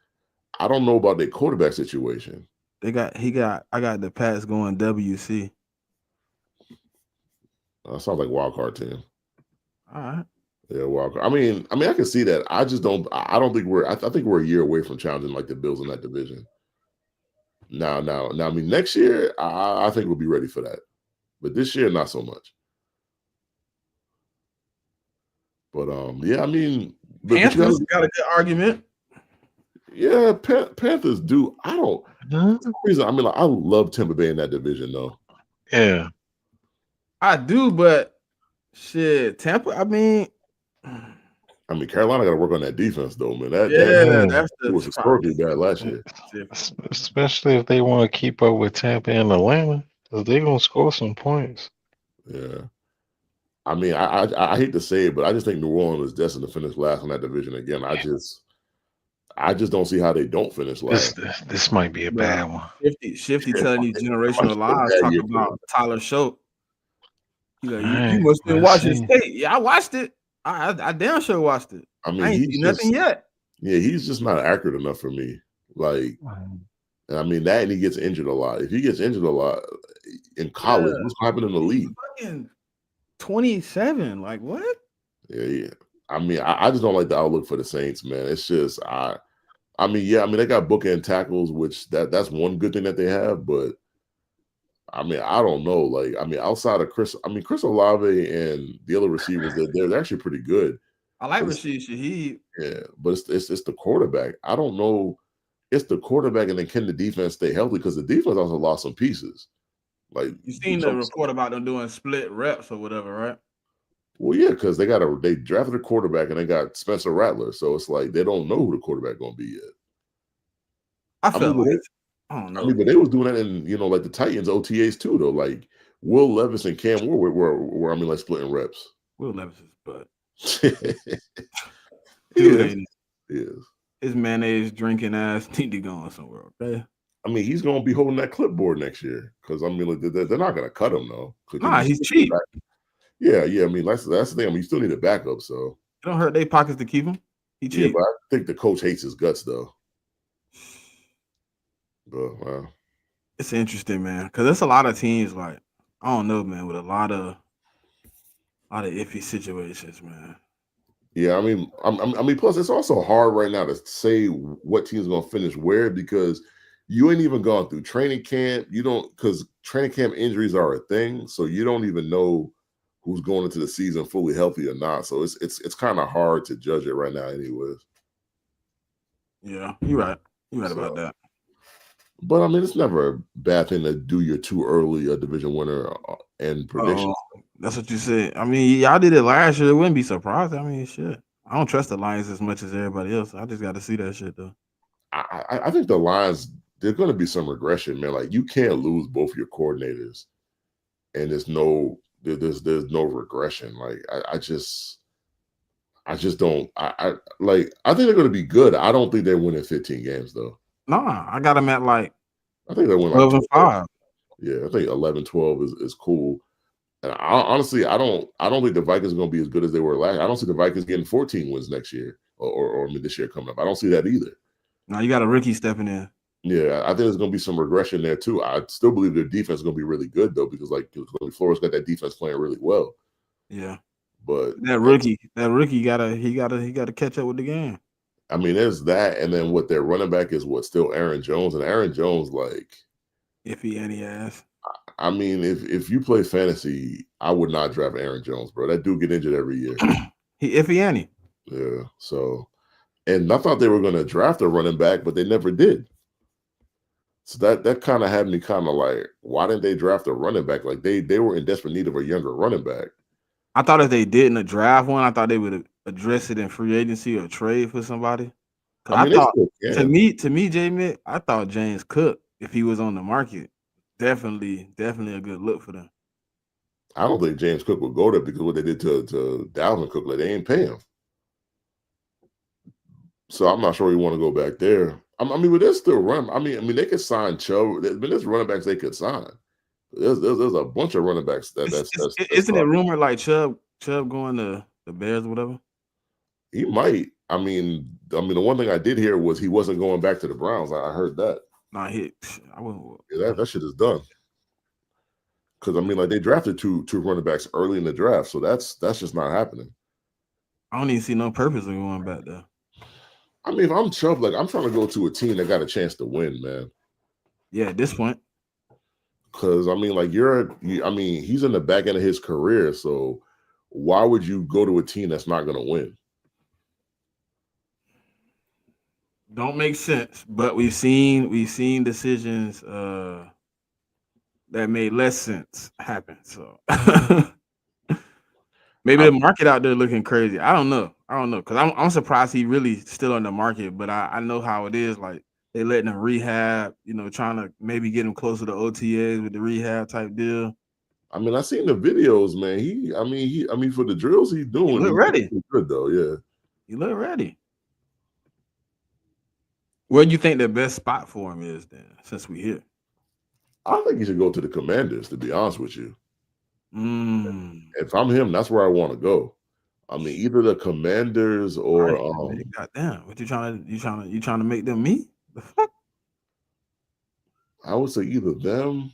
I don't know about their quarterback situation. I got the Pats going WC. That sounds like wild card team. All right. Yeah, wild card. I mean, I can see that. I just don't. I don't think we're. I think we're a year away from challenging like the Bills in that division. Now. I mean, next year, I think we'll be ready for that. But this year, not so much. But yeah, I mean, Panthers got a good argument. Yeah, Panthers do. I don't. For some reason, I mean, like, I love Tampa Bay in that division, though. Yeah, I do, but shit, Tampa. I mean, Carolina got to work on that defense, though, man. That that's was historically bad last year. especially if they want to keep up with Tampa and Atlanta, because they're gonna score some points. Yeah. I mean, I hate to say it, but I just think New Orleans is destined to finish last in that division again. I just don't see how they don't finish last. This might be a bad one. Shifty telling these generational lies, talking about Tyler Shope. He's like, you must have been watching State. Yeah, I watched it. I damn sure watched it. I mean, I ain't seen nothing yet. Yeah, he's just not accurate enough for me. Like, I mean, that and he gets injured a lot. If he gets injured a lot in college, what's happening in the league? Fucking 27. Like, what? Yeah. I mean, I just don't like the outlook for the Saints, man. It's just I mean, they got bookend tackles, which that's one good thing that they have, but I mean, I don't know. Like, I mean, outside of Chris Olave and the other receivers, they're actually pretty good. I like Rashid Shaheed. Yeah, but it's the quarterback. I don't know. It's the quarterback, and then can the defense stay healthy? Because the defense also lost some pieces. Like, you seen the report about them doing split reps or whatever, right? Well, yeah, because they drafted a quarterback and they got Spencer Rattler, so it's like they don't know who the quarterback gonna be yet. I don't know. I mean, but they was doing that in like the Titans OTAs too, though. Like Will Levis and Cam Ward were like splitting reps. Will Levis is butt. He is. His mayonnaise drinking ass need to go somewhere. Okay. I mean, he's gonna be holding that clipboard next year because I mean, like, they're not gonna cut him though. Nah, he's cheap. Yeah. I mean, that's the thing. I mean, you still need a backup, so it don't hurt their pockets to keep him. He cheap. Yeah, but I think the coach hates his guts though. But wow, it's interesting, man, because there's a lot of teams like I don't know, man, with a lot of iffy situations, man. Yeah, I mean, plus it's also hard right now to say what team's gonna finish where because you ain't even gone through training camp. You don't because training camp injuries are a thing, so you don't even know who's going into the season fully healthy or not. So it's kind of hard to judge it right now, anyways. Yeah, you're right. You're right about that. But I mean, it's never a bad thing to do your too early a division winner and prediction. That's what you said. I mean, y'all did it last year. It wouldn't be surprised. I mean, shit. I don't trust the Lions as much as everybody else. I just got to see that shit though. I think the Lions, there's going to be some regression, man. Like you can't lose both your coordinators, and there's no regression. Like I just don't. I think they're going to be good. I don't think they're winning 15 games though. Nah, I got them at like. I think they win 12 and 5. Yeah, I think 11, 12 is cool. And honestly, I don't think the Vikings are going to be as good as they were last. I don't see the Vikings getting 14 wins next year or this year coming up. I don't see that either. No, you got a rookie stepping in. Yeah, I think there's going to be some regression there too. I still believe their defense is going to be really good though because like Flores got that defense playing really well. Yeah, but that rookie gotta catch up with the game. I mean, there's that, and then what their running back is still Aaron Jones, and Aaron Jones like iffy any ass. I mean, if you play fantasy, I would not draft Aaron Jones, bro. That dude get injured every year. He iffy any. Yeah. So, and I thought they were going to draft a running back, but they never did. So that kind of had me kind of like, why didn't they draft a running back? Like they were in desperate need of a younger running back. I thought if they didn't draft one, I thought they would address it in free agency or trade for somebody. I thought to me, JMIK, I thought James Cook, if he was on the market, definitely a good look for them. I don't think James Cook would go there because what they did to Dalvin Cook, like they ain't pay him. So I'm not sure you want to go back there. I mean, but there's still run. I mean, they could sign Chubb. There's running backs they could sign. There's a bunch of running backs that's isn't it rumored like Chubb going to the Bears or whatever? He might. I mean, the one thing I did hear was he wasn't going back to the Browns. I heard that. Nah, I wouldn't. Yeah, that shit is done. Because I mean, like they drafted two running backs early in the draft, so that's just not happening. I don't even see no purpose in going back there. I mean, if I'm Chubb, like I'm trying to go to a team that got a chance to win, man. Yeah, at this point. Because I mean, like he's in the back end of his career, so why would you go to a team that's not going to win? Don't make sense, but we've seen decisions that made less sense happen. So maybe the market out there looking crazy. I don't know because I'm surprised he really still on the market. But I know how it is. Like they letting him rehab, trying to maybe get him closer to OTAs with the rehab type deal. I mean, I seen the videos, man. I mean, for the drills he's doing, he look ready. Good though, yeah. He look ready. Where do you think the best spot for him is then? Since we here, I think he should go to the Commanders. To be honest with you, if I'm him, that's where I want to go. I mean, either the Commanders or goddamn, what you trying to make them me? The fuck? I would say either them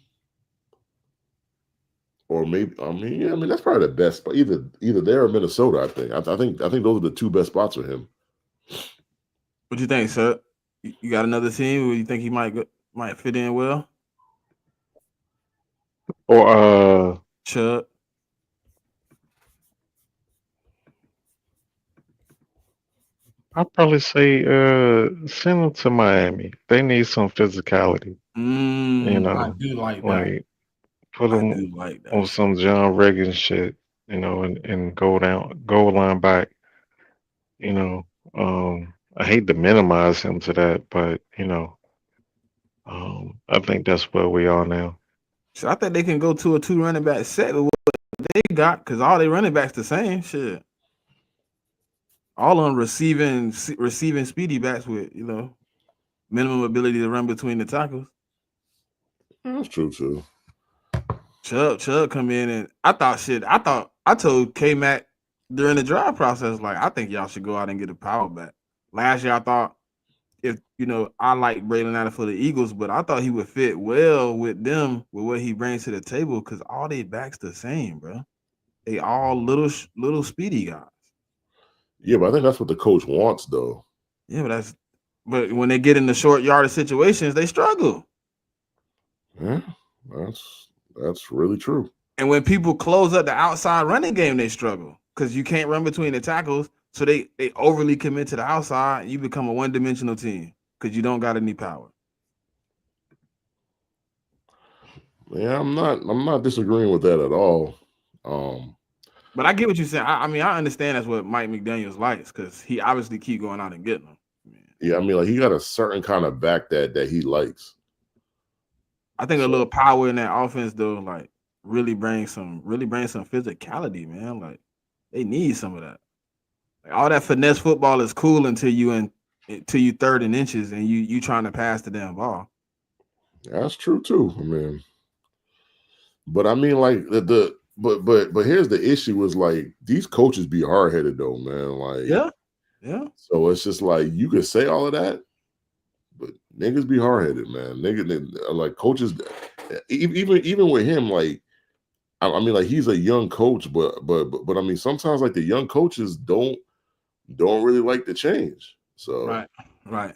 or maybe I mean that's probably the best. But either there or Minnesota. I think those are the two best spots for him. What you think, sir? You got another team where you think he might fit in well? Or Chubb? I'd probably say send them to Miami. They need some physicality. I do like that. Put them on some John Reagan shit, and go line back. I hate to minimize him to that, but I think that's where we are now. So I think they can go to a 2 running back set with what they got because all they running backs the same shit. All on receiving speedy backs with minimum ability to run between the tackles. That's true too. Chubb come in and I told K-Mac during the draft process, like, I think y'all should go out and get a power back. Last year I thought I like Braylon Allen for the Eagles, but I thought he would fit well with them with what he brings to the table because all they backs the same, bro. They all little speedy guys. Yeah, but I think that's what the coach wants, though. Yeah, but when they get in the short yardage situations, they struggle. Yeah, that's really true. And when people close up the outside running game, they struggle because you can't run between the tackles. So they overly commit to the outside. And you become a one-dimensional team because you don't got any power. Yeah, I'm not disagreeing with that at all. But I get what you're saying. I mean, I understand that's what Mike McDaniels likes because he obviously keep going out and getting them. Yeah, I mean, like he got a certain kind of back that he likes. I think a little power in that offense, though, like really brings some physicality, man. Like they need some of that. Like, all that finesse football is cool until you third and inches and you trying to pass the damn ball. That's true too. I mean, but I mean, like but here's the issue: is like these coaches be hard headed though, man. Like yeah. So it's just like you could say all of that, but niggas be hard headed, man. Niggas like coaches, even with him, like I mean, like he's a young coach, but I mean, sometimes like the young coaches don't really like the change. So right.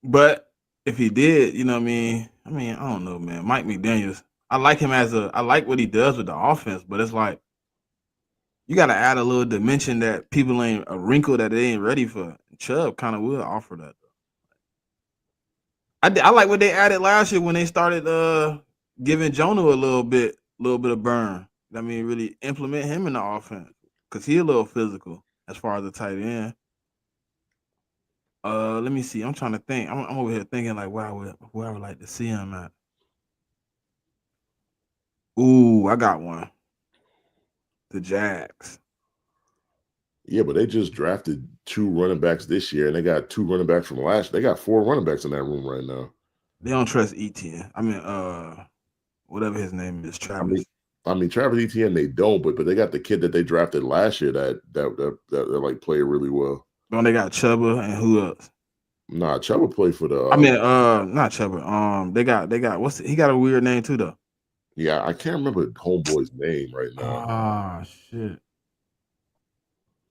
But if he did, you know what I mean? I don't know, man. Mike McDaniels, I like him I like what he does with the offense, but it's like you got to add a little dimension that people ain't a wrinkle that they ain't ready for. Chubb kind of will offer that. I like what they added last year when they started giving Jonah a little bit of burn. I mean, really implement him in the offense because he a little physical as far as the tight end. Let me see. I'm trying to think. I'm over here thinking like, where I would like to see him at. Ooh, I got one. The Jags. Yeah, but they just drafted 2 running backs this year, and they got 2 running backs from last year. They got 4 running backs in that room right now. They don't trust Etienne. I mean, whatever his name is, Travis. I mean, Travis Etienne, they don't, but they got the kid that they drafted last year that like played really well. Don't they got Chuba and who else? Nah, Chuba played for the. I mean, not Chuba. They got he got a weird name too though. Yeah, I can't remember homeboy's name right now. Ah, shit.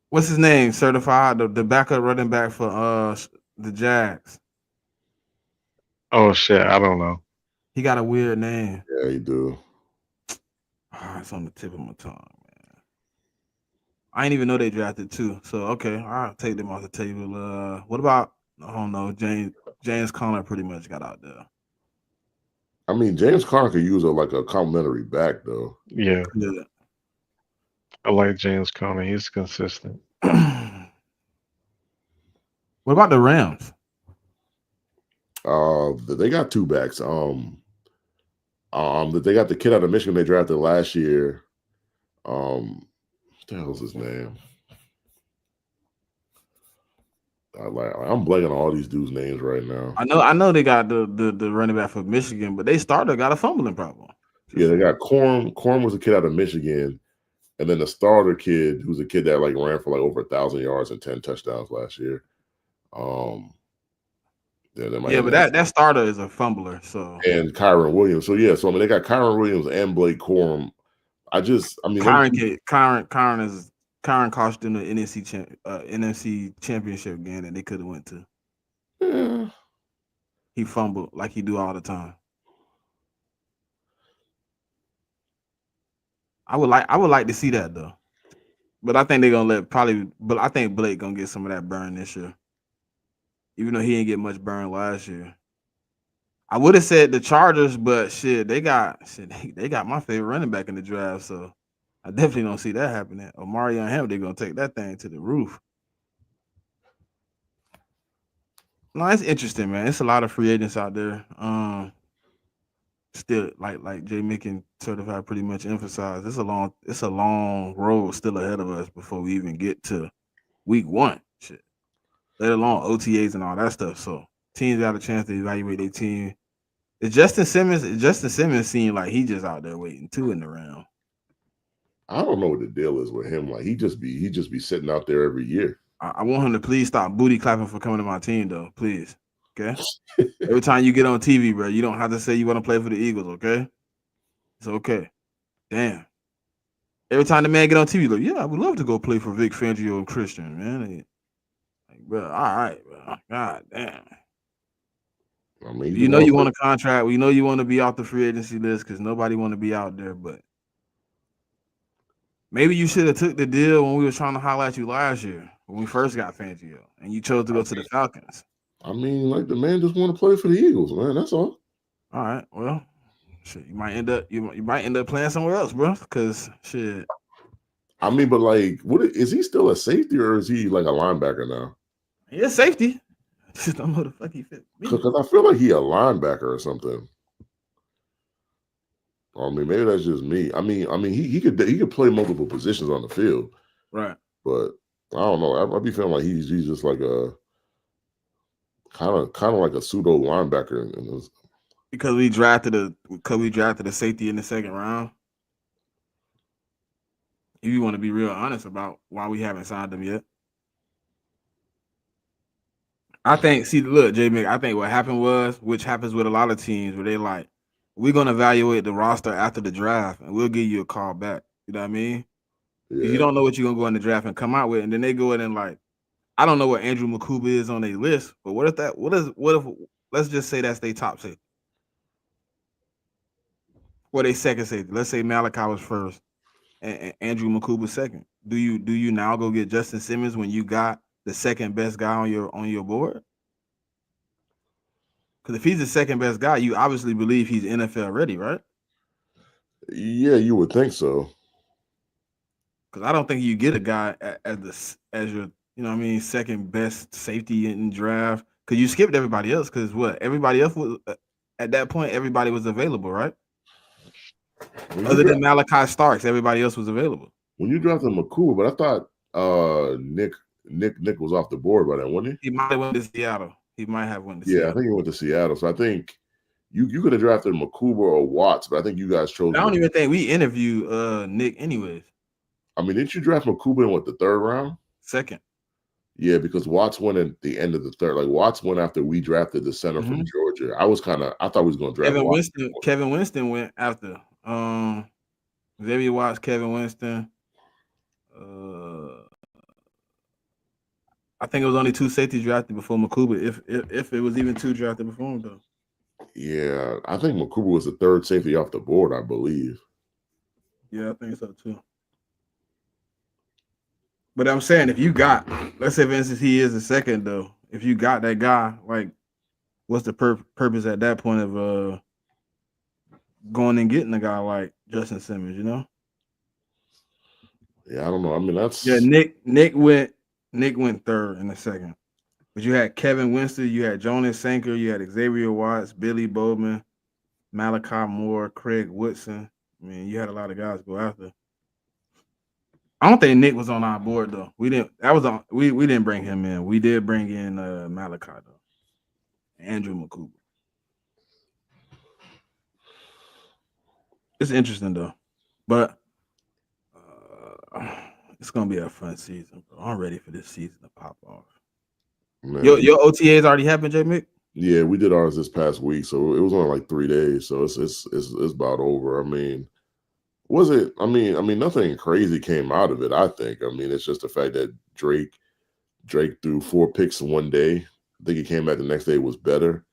What's his name? Certified the backup running back for the Jags. Oh shit, I don't know. He got a weird name. Yeah, he do. It's on the tip of my tongue, man. I didn't even know they drafted two. So okay, I'll take them off the table. What about I don't know, James Conner pretty much got out there. I mean, James Conner could use like a complimentary back though. Yeah, Yeah. I like James Conner. He's consistent. What about the Rams? They got two backs. They got the kid out of Michigan they drafted last year. What the hell's his name? I'm blanking on all these dudes' names right now. I know they got the running back for Michigan, but they starter got a fumbling problem. Yeah, they got Corm. Corm was a kid out of Michigan, and then the starter kid, who's a kid that like ran for like over 1,000 yards and 10 touchdowns last year. But that starter is a fumbler. So and Kyron Williams. So I mean they got Kyron Williams and Blake Corum. Kyron cost them the NFC championship game that they could have went to. Yeah. He fumbled like he do all the time. I would like to see that though. But I think they're gonna but I think Blake gonna get some of that burn this year. Even though he didn't get much burn last year. I would have said the Chargers, but they got my favorite running back in the draft, so I definitely don't see that happening. Omari and him, they're gonna take that thing to the roof. No, it's interesting, man. It's a lot of free agents out there. Still, like JMIK and Certified pretty much emphasized, it's a long road still ahead of us before we even get to week 1. Shit. Let alone OTAs and all that stuff. So teams got a chance to evaluate their team. Justin Simmons seemed like he just out there waiting too in the round. I don't know what the deal is with him. Like he just be sitting out there every year. I want him to please stop booty clapping for coming to my team, though. Please, okay. Every time you get on TV, bro, you don't have to say you want to play for the Eagles, okay? It's okay. Damn. Every time the man get on TV, like, yeah, I would love to go play for Vic Fangio and Christian, man. Like, bro, all right, bro. God damn. I mean, you want a contract. We know you want to be off the free agency list because nobody want to be out there. But maybe you should have took the deal when we were trying to highlight you last year when we first got Fangio, and you chose to go to the Falcons. I mean, like the man just want to play for the Eagles, man. That's all. All right. Well, shit, you might end up playing somewhere else, bro. Because shit. I mean, but like, what is he still a safety or is he like a linebacker now? He is safety. Just don't know the fuck he fit. Because I feel like he a linebacker or something. I mean, maybe that's just me. I mean, he could play multiple positions on the field, right? But I don't know. I be feeling like he's just like a kind of like a pseudo linebacker. Because we drafted a safety in the second round. If you want to be real honest about why we haven't signed him yet. I think, look, JMIK, I think what happened was, which happens with a lot of teams, where they like, we're going to evaluate the roster after the draft, and we'll give you a call back. You know what I mean? Yeah. You don't know what you're going to go in the draft and come out with, and then they go in and like, I don't know what Andrew Makuba is on their list, but what if let's just say that's their top safety. Or they second safety. Let's say Malachi was first and Andrew Makuba second. Do you now go get Justin Simmons when you got the second best guy on your board? Because if he's the second best guy, you obviously believe he's NFL ready, right? Yeah, you would think so. Because I don't think you get a guy as your, you know what I mean, second best safety in draft. Because you skipped everybody else. Because everybody else was at that point, everybody was available, right? Other than Malachi Starks, everybody else was available. When you drafted McCool, but I thought Nick was off the board by then, wasn't he? He might have went to Seattle. He might have went to Seattle. Yeah, I think he went to Seattle. So I think you could have drafted McCuba or Watts, but I think you guys chose. I don't even think we interviewed Nick anyways. I mean, didn't you draft McCuba in the third round? Second. Yeah, because Watts went at the end of the third. Like Watts went after we drafted the center from Georgia. I thought we was going to draft Watts. Kevin Winston went after Xavier Watts, Kevin Winston. I think it was only 2 safeties drafted before Makuba, if it was even 2 drafted before him though. Yeah, I think Makuba was the third safety off the board, I believe. Yeah, I think so too. But I'm saying if you got, let's say for instance he is the second though, if you got that guy, like what's the purpose at that point of going and getting a guy like Justin Simmons, you know? Yeah, I don't know. I mean, that's Nick went third in the second. But you had Kevin Winston, you had Jonas Sanker, you had Xavier Watts, Billy Bowman, Malachi Moore, Craig Woodson. I mean, you had a lot of guys go after. I don't think Nick was on our board though. We didn't bring him in. We did bring in Malachi though. Andrew Makuba. It's interesting though. But it's gonna be a fun season, bro. I'm ready for this season to pop off. Man. Your OTAs already happened, JMIK? Yeah, we did ours this past week, so it was only like 3 days, so it's about over. I mean, was it? I mean, nothing crazy came out of it. I think. I mean, it's just the fact that Drake threw 4 picks in one day. I think he came back the next day was better.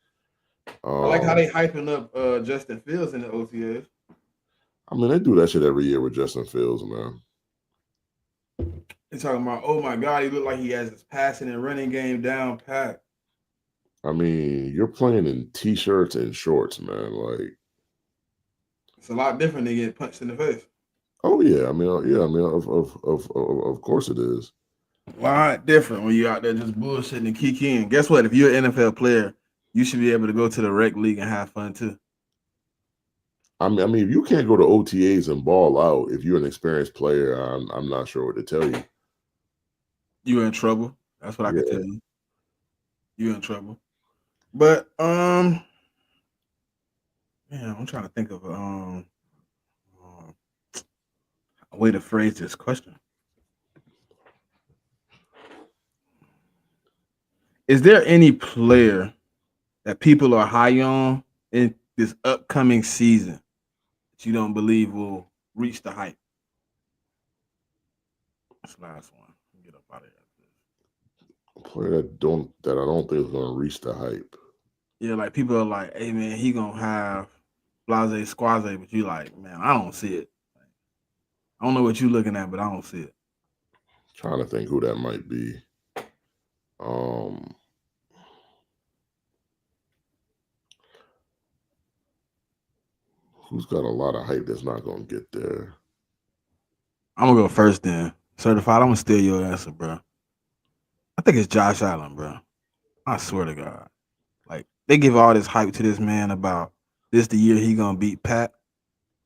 I like how they hyping up Justin Fields in the OTAs. I mean, they do that shit every year with Justin Fields, man. They're talking about, oh my God, he looked like he has his passing and running game down pat. I mean, you're playing in t-shirts and shorts, man. Like, it's a lot different than getting punched in the face. Oh yeah, I mean, of course it is. A lot different when you're out there just bullshitting and kikiing. Guess what? If you're an NFL player, you should be able to go to the rec league and have fun too. I mean, if you can't go to OTAs and ball out, if you're an experienced player, I'm not sure what to tell you. You're in trouble. That's what I can tell you. You're in trouble. But man, I'm trying to think of a way to phrase this question. Is there any player that people are high on in this upcoming season that you don't believe will reach the hype? That's the last one. Get up out of here. A player that I don't think is going to reach the hype. Yeah, like people are like, hey man, he gonna have blase squaze, but you like, man, I don't see it. I don't know what you're looking at, but I don't see it. Trying to think who that might be. Who's got a lot of hype that's not going to get there? I'm going to go first then. Certified, I'm going to steal your answer, bro. I think it's Josh Allen, bro. I swear to God. Like, they give all this hype to this man about this the year he going to beat Pat.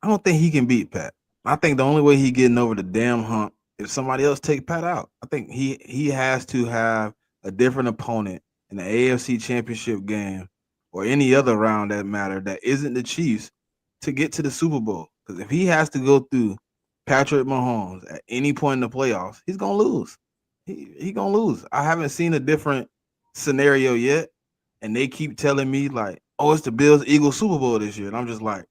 I don't think he can beat Pat. I think the only way he getting over the damn hump is somebody else take Pat out. I think he has to have a different opponent in the AFC Championship game or any other round that matter that isn't the Chiefs to get to the Super Bowl. Because if he has to go through Patrick Mahomes at any point in the playoffs, he's gonna lose. He gonna lose. I haven't seen a different scenario yet, and they keep telling me like, "Oh, it's the Bills-Eagles Super Bowl this year," and I'm just like,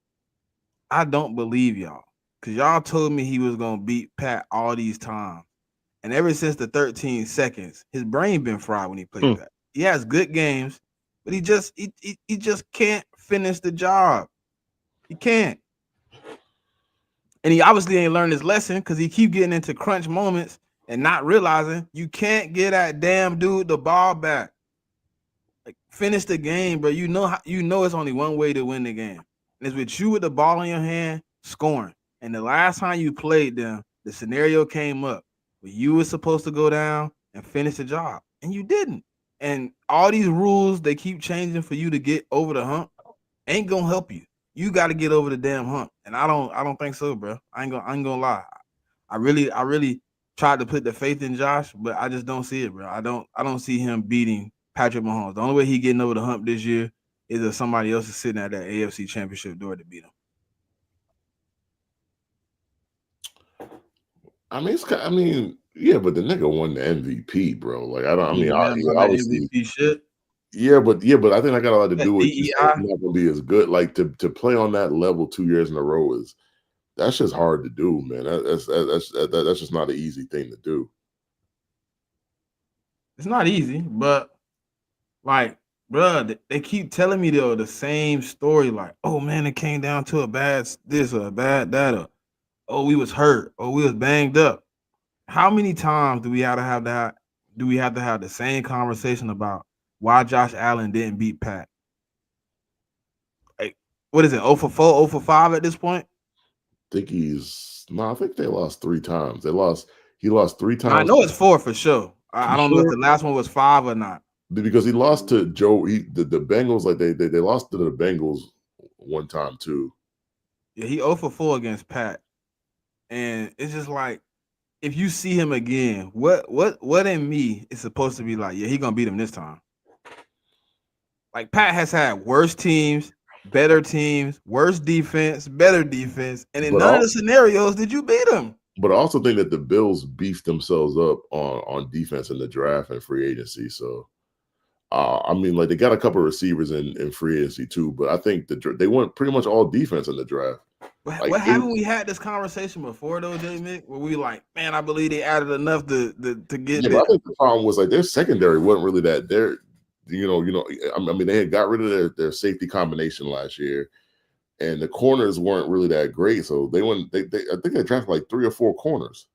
I don't believe y'all, because y'all told me he was gonna beat Pat all these times, and ever since the 13 seconds, his brain been fried when he played Pat. He has good games, but he just can't finish the job. He can't. And he obviously ain't learned his lesson because he keep getting into crunch moments and not realizing you can't get that damn dude the ball back. Like, finish the game, bro. You know it's only one way to win the game. And it's with you with the ball in your hand, scoring. And the last time you played them, the scenario came up where you were supposed to go down and finish the job. And you didn't. And all these rules they keep changing for you to get over the hump ain't gonna help you. You got to get over the damn hump, and I don't think so, bro. I ain't gonna lie. I really tried to put the faith in Josh, but I just don't see it, bro. I don't see him beating Patrick Mahomes. The only way he getting over the hump this year is if somebody else is sitting at that AFC Championship door to beat him. I mean, Yeah, but the nigga won the MVP, bro. Like I don't. I mean, About that obviously, MVP shit. yeah, but I think I got a lot to That do with just DEI. not gonna be as good. Like to play on that level 2 years in a row is that's just hard to do, man. That's just not an easy thing to do. It's not easy, but like, bruh, they keep telling me though the same story. Like, oh man, it came down to a bad this or a bad that, or oh we was hurt, or we was banged up. How many times do we have to have that? Do we have to have the same conversation about why Josh Allen didn't beat Pat? Like, what is it? 0 for 4, 0 for 5 at this point? I think they lost 3 times. He lost 3 times. I know it's 4 for sure. I don't know if Sure? the last one was 5 or not. Because he lost to Joe. The Bengals, like they lost to the Bengals one time too. Yeah, he 0 for 4 against Pat. And it's just like, if you see him again, what in me is supposed to be like, yeah, he gonna beat him this time. Like Pat has had worse teams, better teams, worse defense, better defense, and in none of the scenarios did you beat him. But I also think that the Bills beefed themselves up on defense in the draft and free agency. So, I mean, like they got a couple of receivers in free agency too, but I think they went pretty much all defense in the draft. Like, what haven't we had this conversation before though, JMIK? Where we like, man, I believe they added enough to get. Yeah, but I think the problem was like their secondary wasn't really that. I mean, they had got rid of their safety combination last year, and the corners weren't really that great. So they went. I think they drafted like 3 or 4 corners.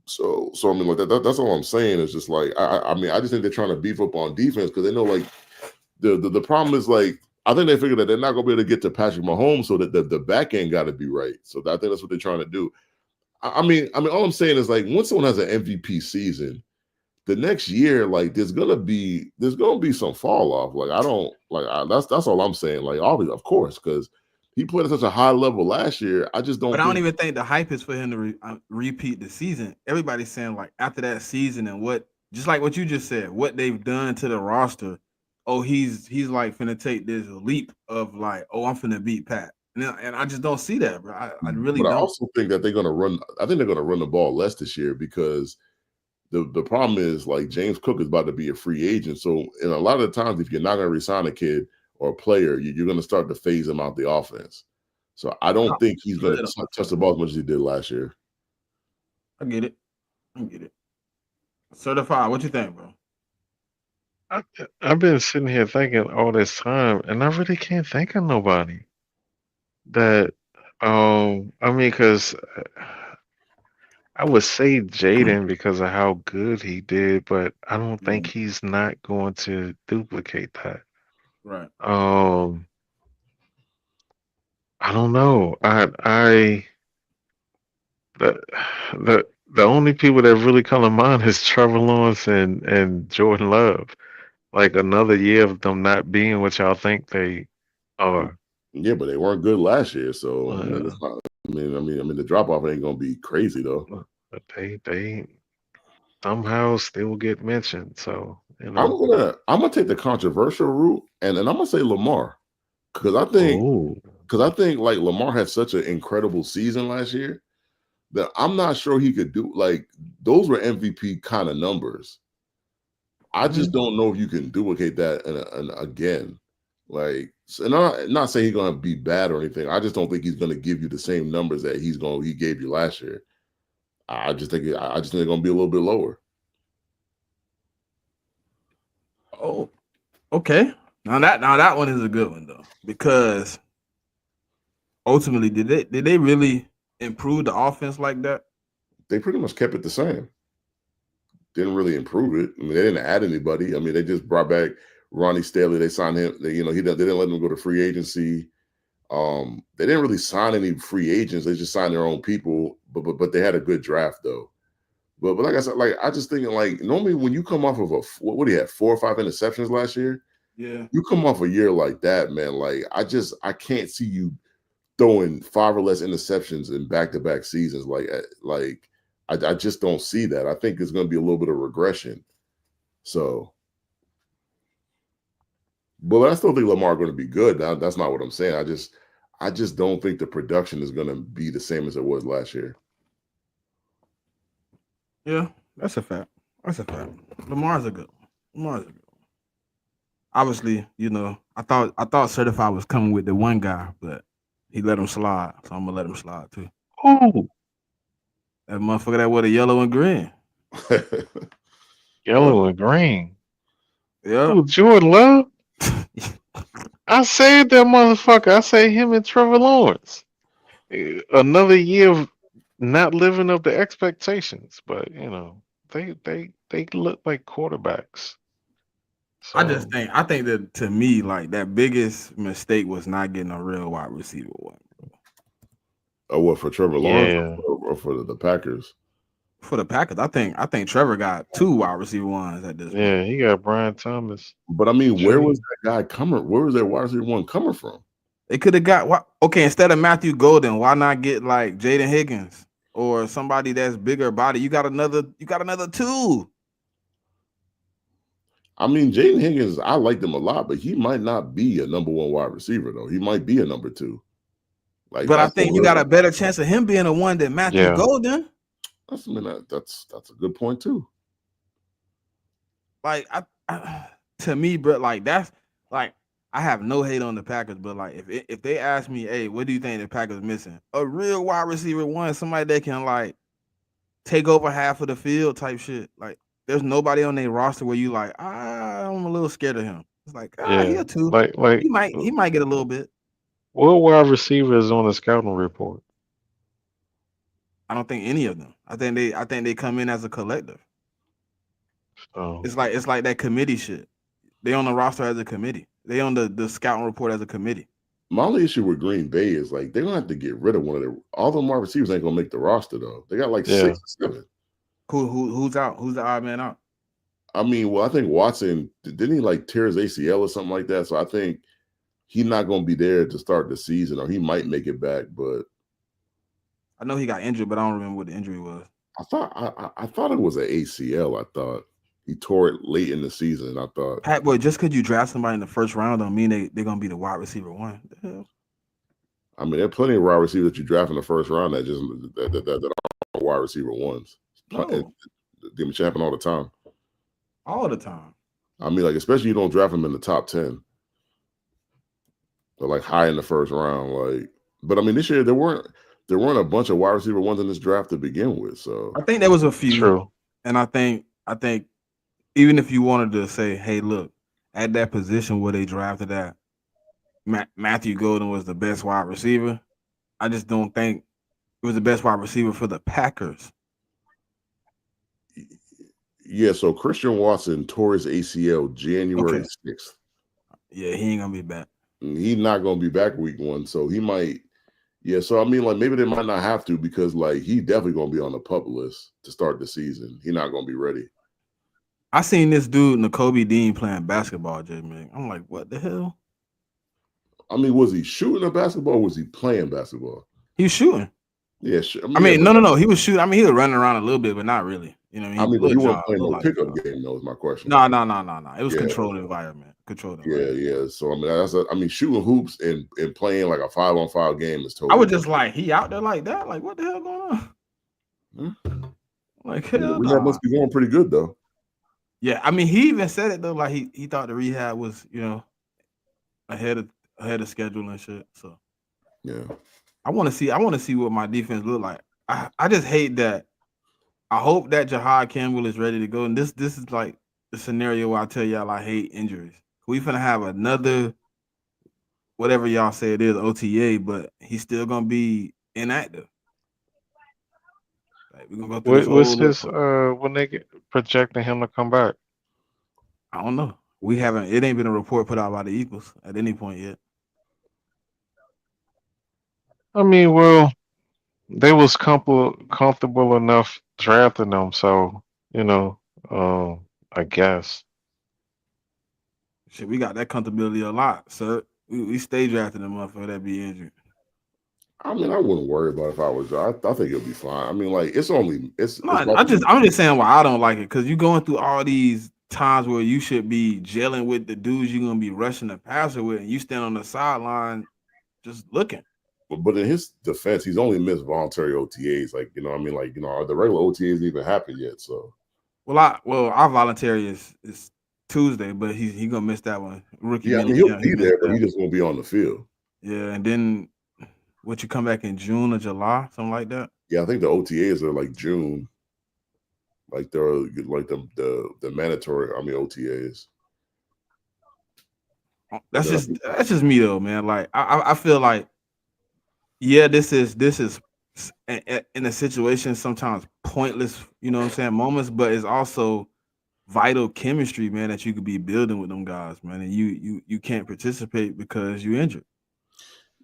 So I mean, like that's all I'm saying is just like I mean, I just think they're trying to beef up on defense because they know like the problem is like I think they figure that they're not gonna be able to get to Patrick Mahomes, so that the back end got to be right. So I think that's what they're trying to do. I mean, all I'm saying is like once someone has an MVP season, the next year, like there's gonna be some fall off. Like that's all I'm saying. Like obviously, of course, because he played at such a high level last year. I just don't. But I don't even think the hype is for him to repeat the season. Everybody's saying like after that season and what, just like what you just said, what they've done to the roster. Oh, he's like finna take this leap of like, oh, I'm finna beat Pat. And I just don't see that, bro. I really don't. I also think that they're gonna run. I think they're gonna run the ball less this year because the problem is like James Cook is about to be a free agent. So in a lot of the times, if you're not gonna resign a kid or a player, you're gonna start to phase him out the offense. So I don't think he's gonna touch the ball as much as he did last year. I get it. Certified. What you think, bro? I've been sitting here thinking all this time, and I really can't think of nobody that. I mean, because I would say Jaden because of how good he did, but I don't think he's not going to duplicate that. Right. I don't know. The only people that really come to mind is Trevor Lawrence and Jordan Love. Like another year of them not being what y'all think they are. Yeah, but they weren't good last year, so I mean, the drop off ain't gonna be crazy though. But they somehow still get mentioned. So you know, I'm gonna take the controversial route, and I'm gonna say Lamar because I think like Lamar had such an incredible season last year that I'm not sure he could do like those were MVP kind of numbers. I just don't know if you can duplicate that and again. Like, and I'm not saying he's gonna be bad or anything. I just don't think he's gonna give you the same numbers that he gave you last year. I just think they're gonna be a little bit lower. Oh, okay. Now that one is a good one though, because ultimately, did they really improve the offense like that? They pretty much kept it the same. Didn't really improve it. I mean, they didn't add anybody. I mean, they just brought back Ronnie Stanley. They signed him. They didn't let him go to free agency. They didn't really sign any free agents. They just signed their own people. But they had a good draft though. But like I said, like I just thinking like normally when you come off of what do you have 4 or 5 interceptions last year? Yeah, you come off a year like that, man. Like I can't see you throwing 5 or less interceptions in back-to-back seasons. I just don't see that. I think it's going to be a little bit of regression. So, but I still think Lamar going to be good. Now, that's not what I'm saying. I just don't think the production is going to be the same as it was last year. Yeah, that's a fact. That's a fact. Lamar's a good one. Lamar's a good one. Obviously, I thought Certified was coming with the one guy, but he let him slide. So I'm gonna let him slide too. Ooh, That motherfucker that with a yellow and green. yellow and green. Yeah. Ooh, Jordan Love. I said that motherfucker. I say him and Trevor Lawrence. Another year of not living up to expectations, but they look like quarterbacks. So I think that to me, like that biggest mistake was not getting a real wide receiver one. Oh, what for Trevor Lawrence yeah, or for the Packers? For the Packers, I think Trevor got two wide receiver ones at this point. yeah, he got Brian Thomas. But I mean, where was True. that guy coming? Where was that wide receiver one coming from? They could have got okay, instead of Matthew Golden, why not get like Jaden Higgins or somebody that's bigger body? You got another two. I mean, Jaden Higgins, I like him a lot, but he might not be a number one wide receiver though. He might be a number two. Like But I that's think you got a better chance of him being a one than Matthew Yeah, Golden. that's I mean, that's a good point too. Like to me, bro, like that's like I have no hate on the Packers, but like if they ask me, hey, what do you think the Packers missing? A real wide receiver one, somebody that can like take over half of the field type shit. Like there's nobody on their roster where you like, I'm a little scared of him. It's like, he yeah. a two. Like He might get a little bit. what wide receiver is on the scouting report? I don't think any of them. I think they come in as a collective. So It's like that committee shit. They on the roster as a committee. They on the scouting report as a committee. My only issue with Green Bay is like they're gonna have to get rid of one of their all the wide receivers ain't gonna make the roster though. They got like yeah, 6 or 7. Who's out? Who's the odd man out? I mean, well, I think Watson didn't he like tear his ACL or something like that. So I think he's not gonna be there to start the season, or he might make it back. But I know he got injured, but I don't remember what the injury was. I thought it was an ACL. I thought he tore it late in the season. I thought. Pat boy, just because you draft somebody in the first round don't mean they're gonna be the wide receiver one. The hell? I mean, there are plenty of wide receivers that you draft in the first round that just that are wide receiver ones. No. It happen all the time. All the time. I mean, like especially you don't draft them in the top 10. They're like high in the first round. Like, but I mean, this year there weren't a bunch of wide receiver ones in this draft to begin with. So I think there was a few. true. And I think even if you wanted to say, hey, look, at that position where they drafted at, Matthew Golden was the best wide receiver. I just don't think it was the best wide receiver for the Packers. yeah, so Christian Watson tore his ACL January 6th. Yeah, he ain't gonna be back. He's not gonna be back week 1, so he might. Yeah, so I mean, like maybe they might not have to because like he definitely gonna be on the pup list to start the season. He's not gonna be ready. I seen this dude, N'Kobe Dean, playing basketball, JMIK. I'm like, what the hell? I mean, was he shooting a basketball or was he playing basketball? He was shooting. Yeah, sure. I mean, no. He was shooting. I mean, he was running around a little bit, but not really. You know, but he wasn't playing no pickup game. Though is my question. No. It was controlled environment. Yeah. So I mean, I mean, shooting hoops and playing like a 5-on-5 game is totally. I was just like, he out there like that. Like, what the hell going on? Like, hell rehab must be going pretty good though. Yeah, I mean, he even said it though. Like he thought the rehab was, ahead of schedule and shit. So yeah, I want to see what my defense look like. I just hate that. I hope that Jahad Campbell is ready to go. And this is like the scenario where I tell y'all I hate injuries. We finna have another, whatever y'all say it is, OTA, but he's still gonna be inactive. Like, we're gonna go through What's his when they get projecting him to come back? I don't know. It ain't been a report put out by the Eagles at any point yet. I mean, well, they was comfortable enough drafting them, so I guess. Shit, we got that comfortability a lot, sir. We stay drafting them motherfucker that be injured. I mean, I wouldn't worry about it if I was. I think it'll be fine. I mean, like I'm just saying why I don't like it because you're going through all these times where you should be gelling with the dudes you're gonna be rushing the passer with, and you stand on the sideline just looking. but in his defense, he's only missed voluntary OTAs. Like, you know, I mean, like, you know, the regular OTAs even happened yet. So, our voluntary is Tuesday, but he gonna miss that one. Rookie yeah, I mini mean, he'll camp, be there, but that. he just won't be on the field. Yeah, and then you come back in June or July, something like that. Yeah, I think the OTAs are like June, like they're like the mandatory Army OTAs. That's just me though, man. Like I feel like, yeah, this is in a situation sometimes pointless, you know what I'm saying, moments, but it's also vital chemistry, man, that you could be building with them guys, man, and you can't participate because you're injured.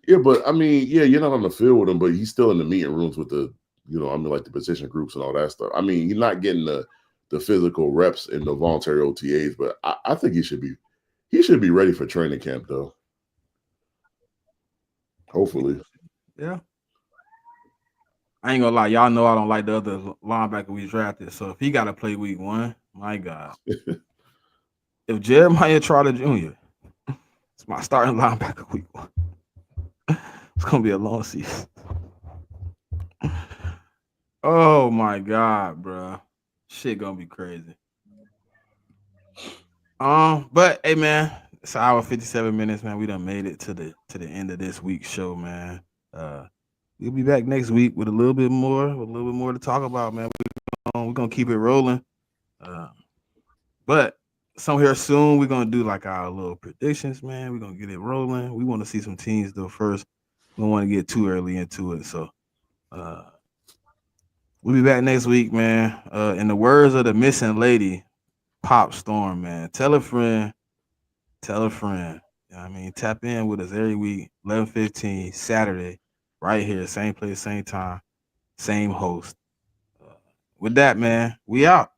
Yeah, but I mean, yeah, you're not on the field with him, but he's still in the meeting rooms with the, you know, I mean, like the position groups and all that stuff. I mean, you're not getting the physical reps in the voluntary OTAs, but I think he should be ready for training camp though. Hopefully. Yeah. I ain't gonna lie, y'all know I don't like the other linebacker we drafted. So if he got to play week 1, my God. If Jeremiah Trotter Jr. is my starting linebacker week 1, it's gonna be a long season. Oh my God, bro, shit gonna be crazy. But hey, man, it's an hour 57 minutes, man. We done made it to the end of this week's show, man. We'll be back next week with a little bit more to talk about, man. We're gonna keep it rolling. But somewhere soon we're gonna do like our little predictions, man. We're gonna get it rolling. We want to see some teams though first. We don't want to get too early into it. So we'll be back next week, man. In the words of the missing lady, Pop Storm, man. Tell a friend. Tell a friend. You know what I mean, tap in with us every week, 11:15 Saturday, right here, same place, same time, same host. With that, man, we out.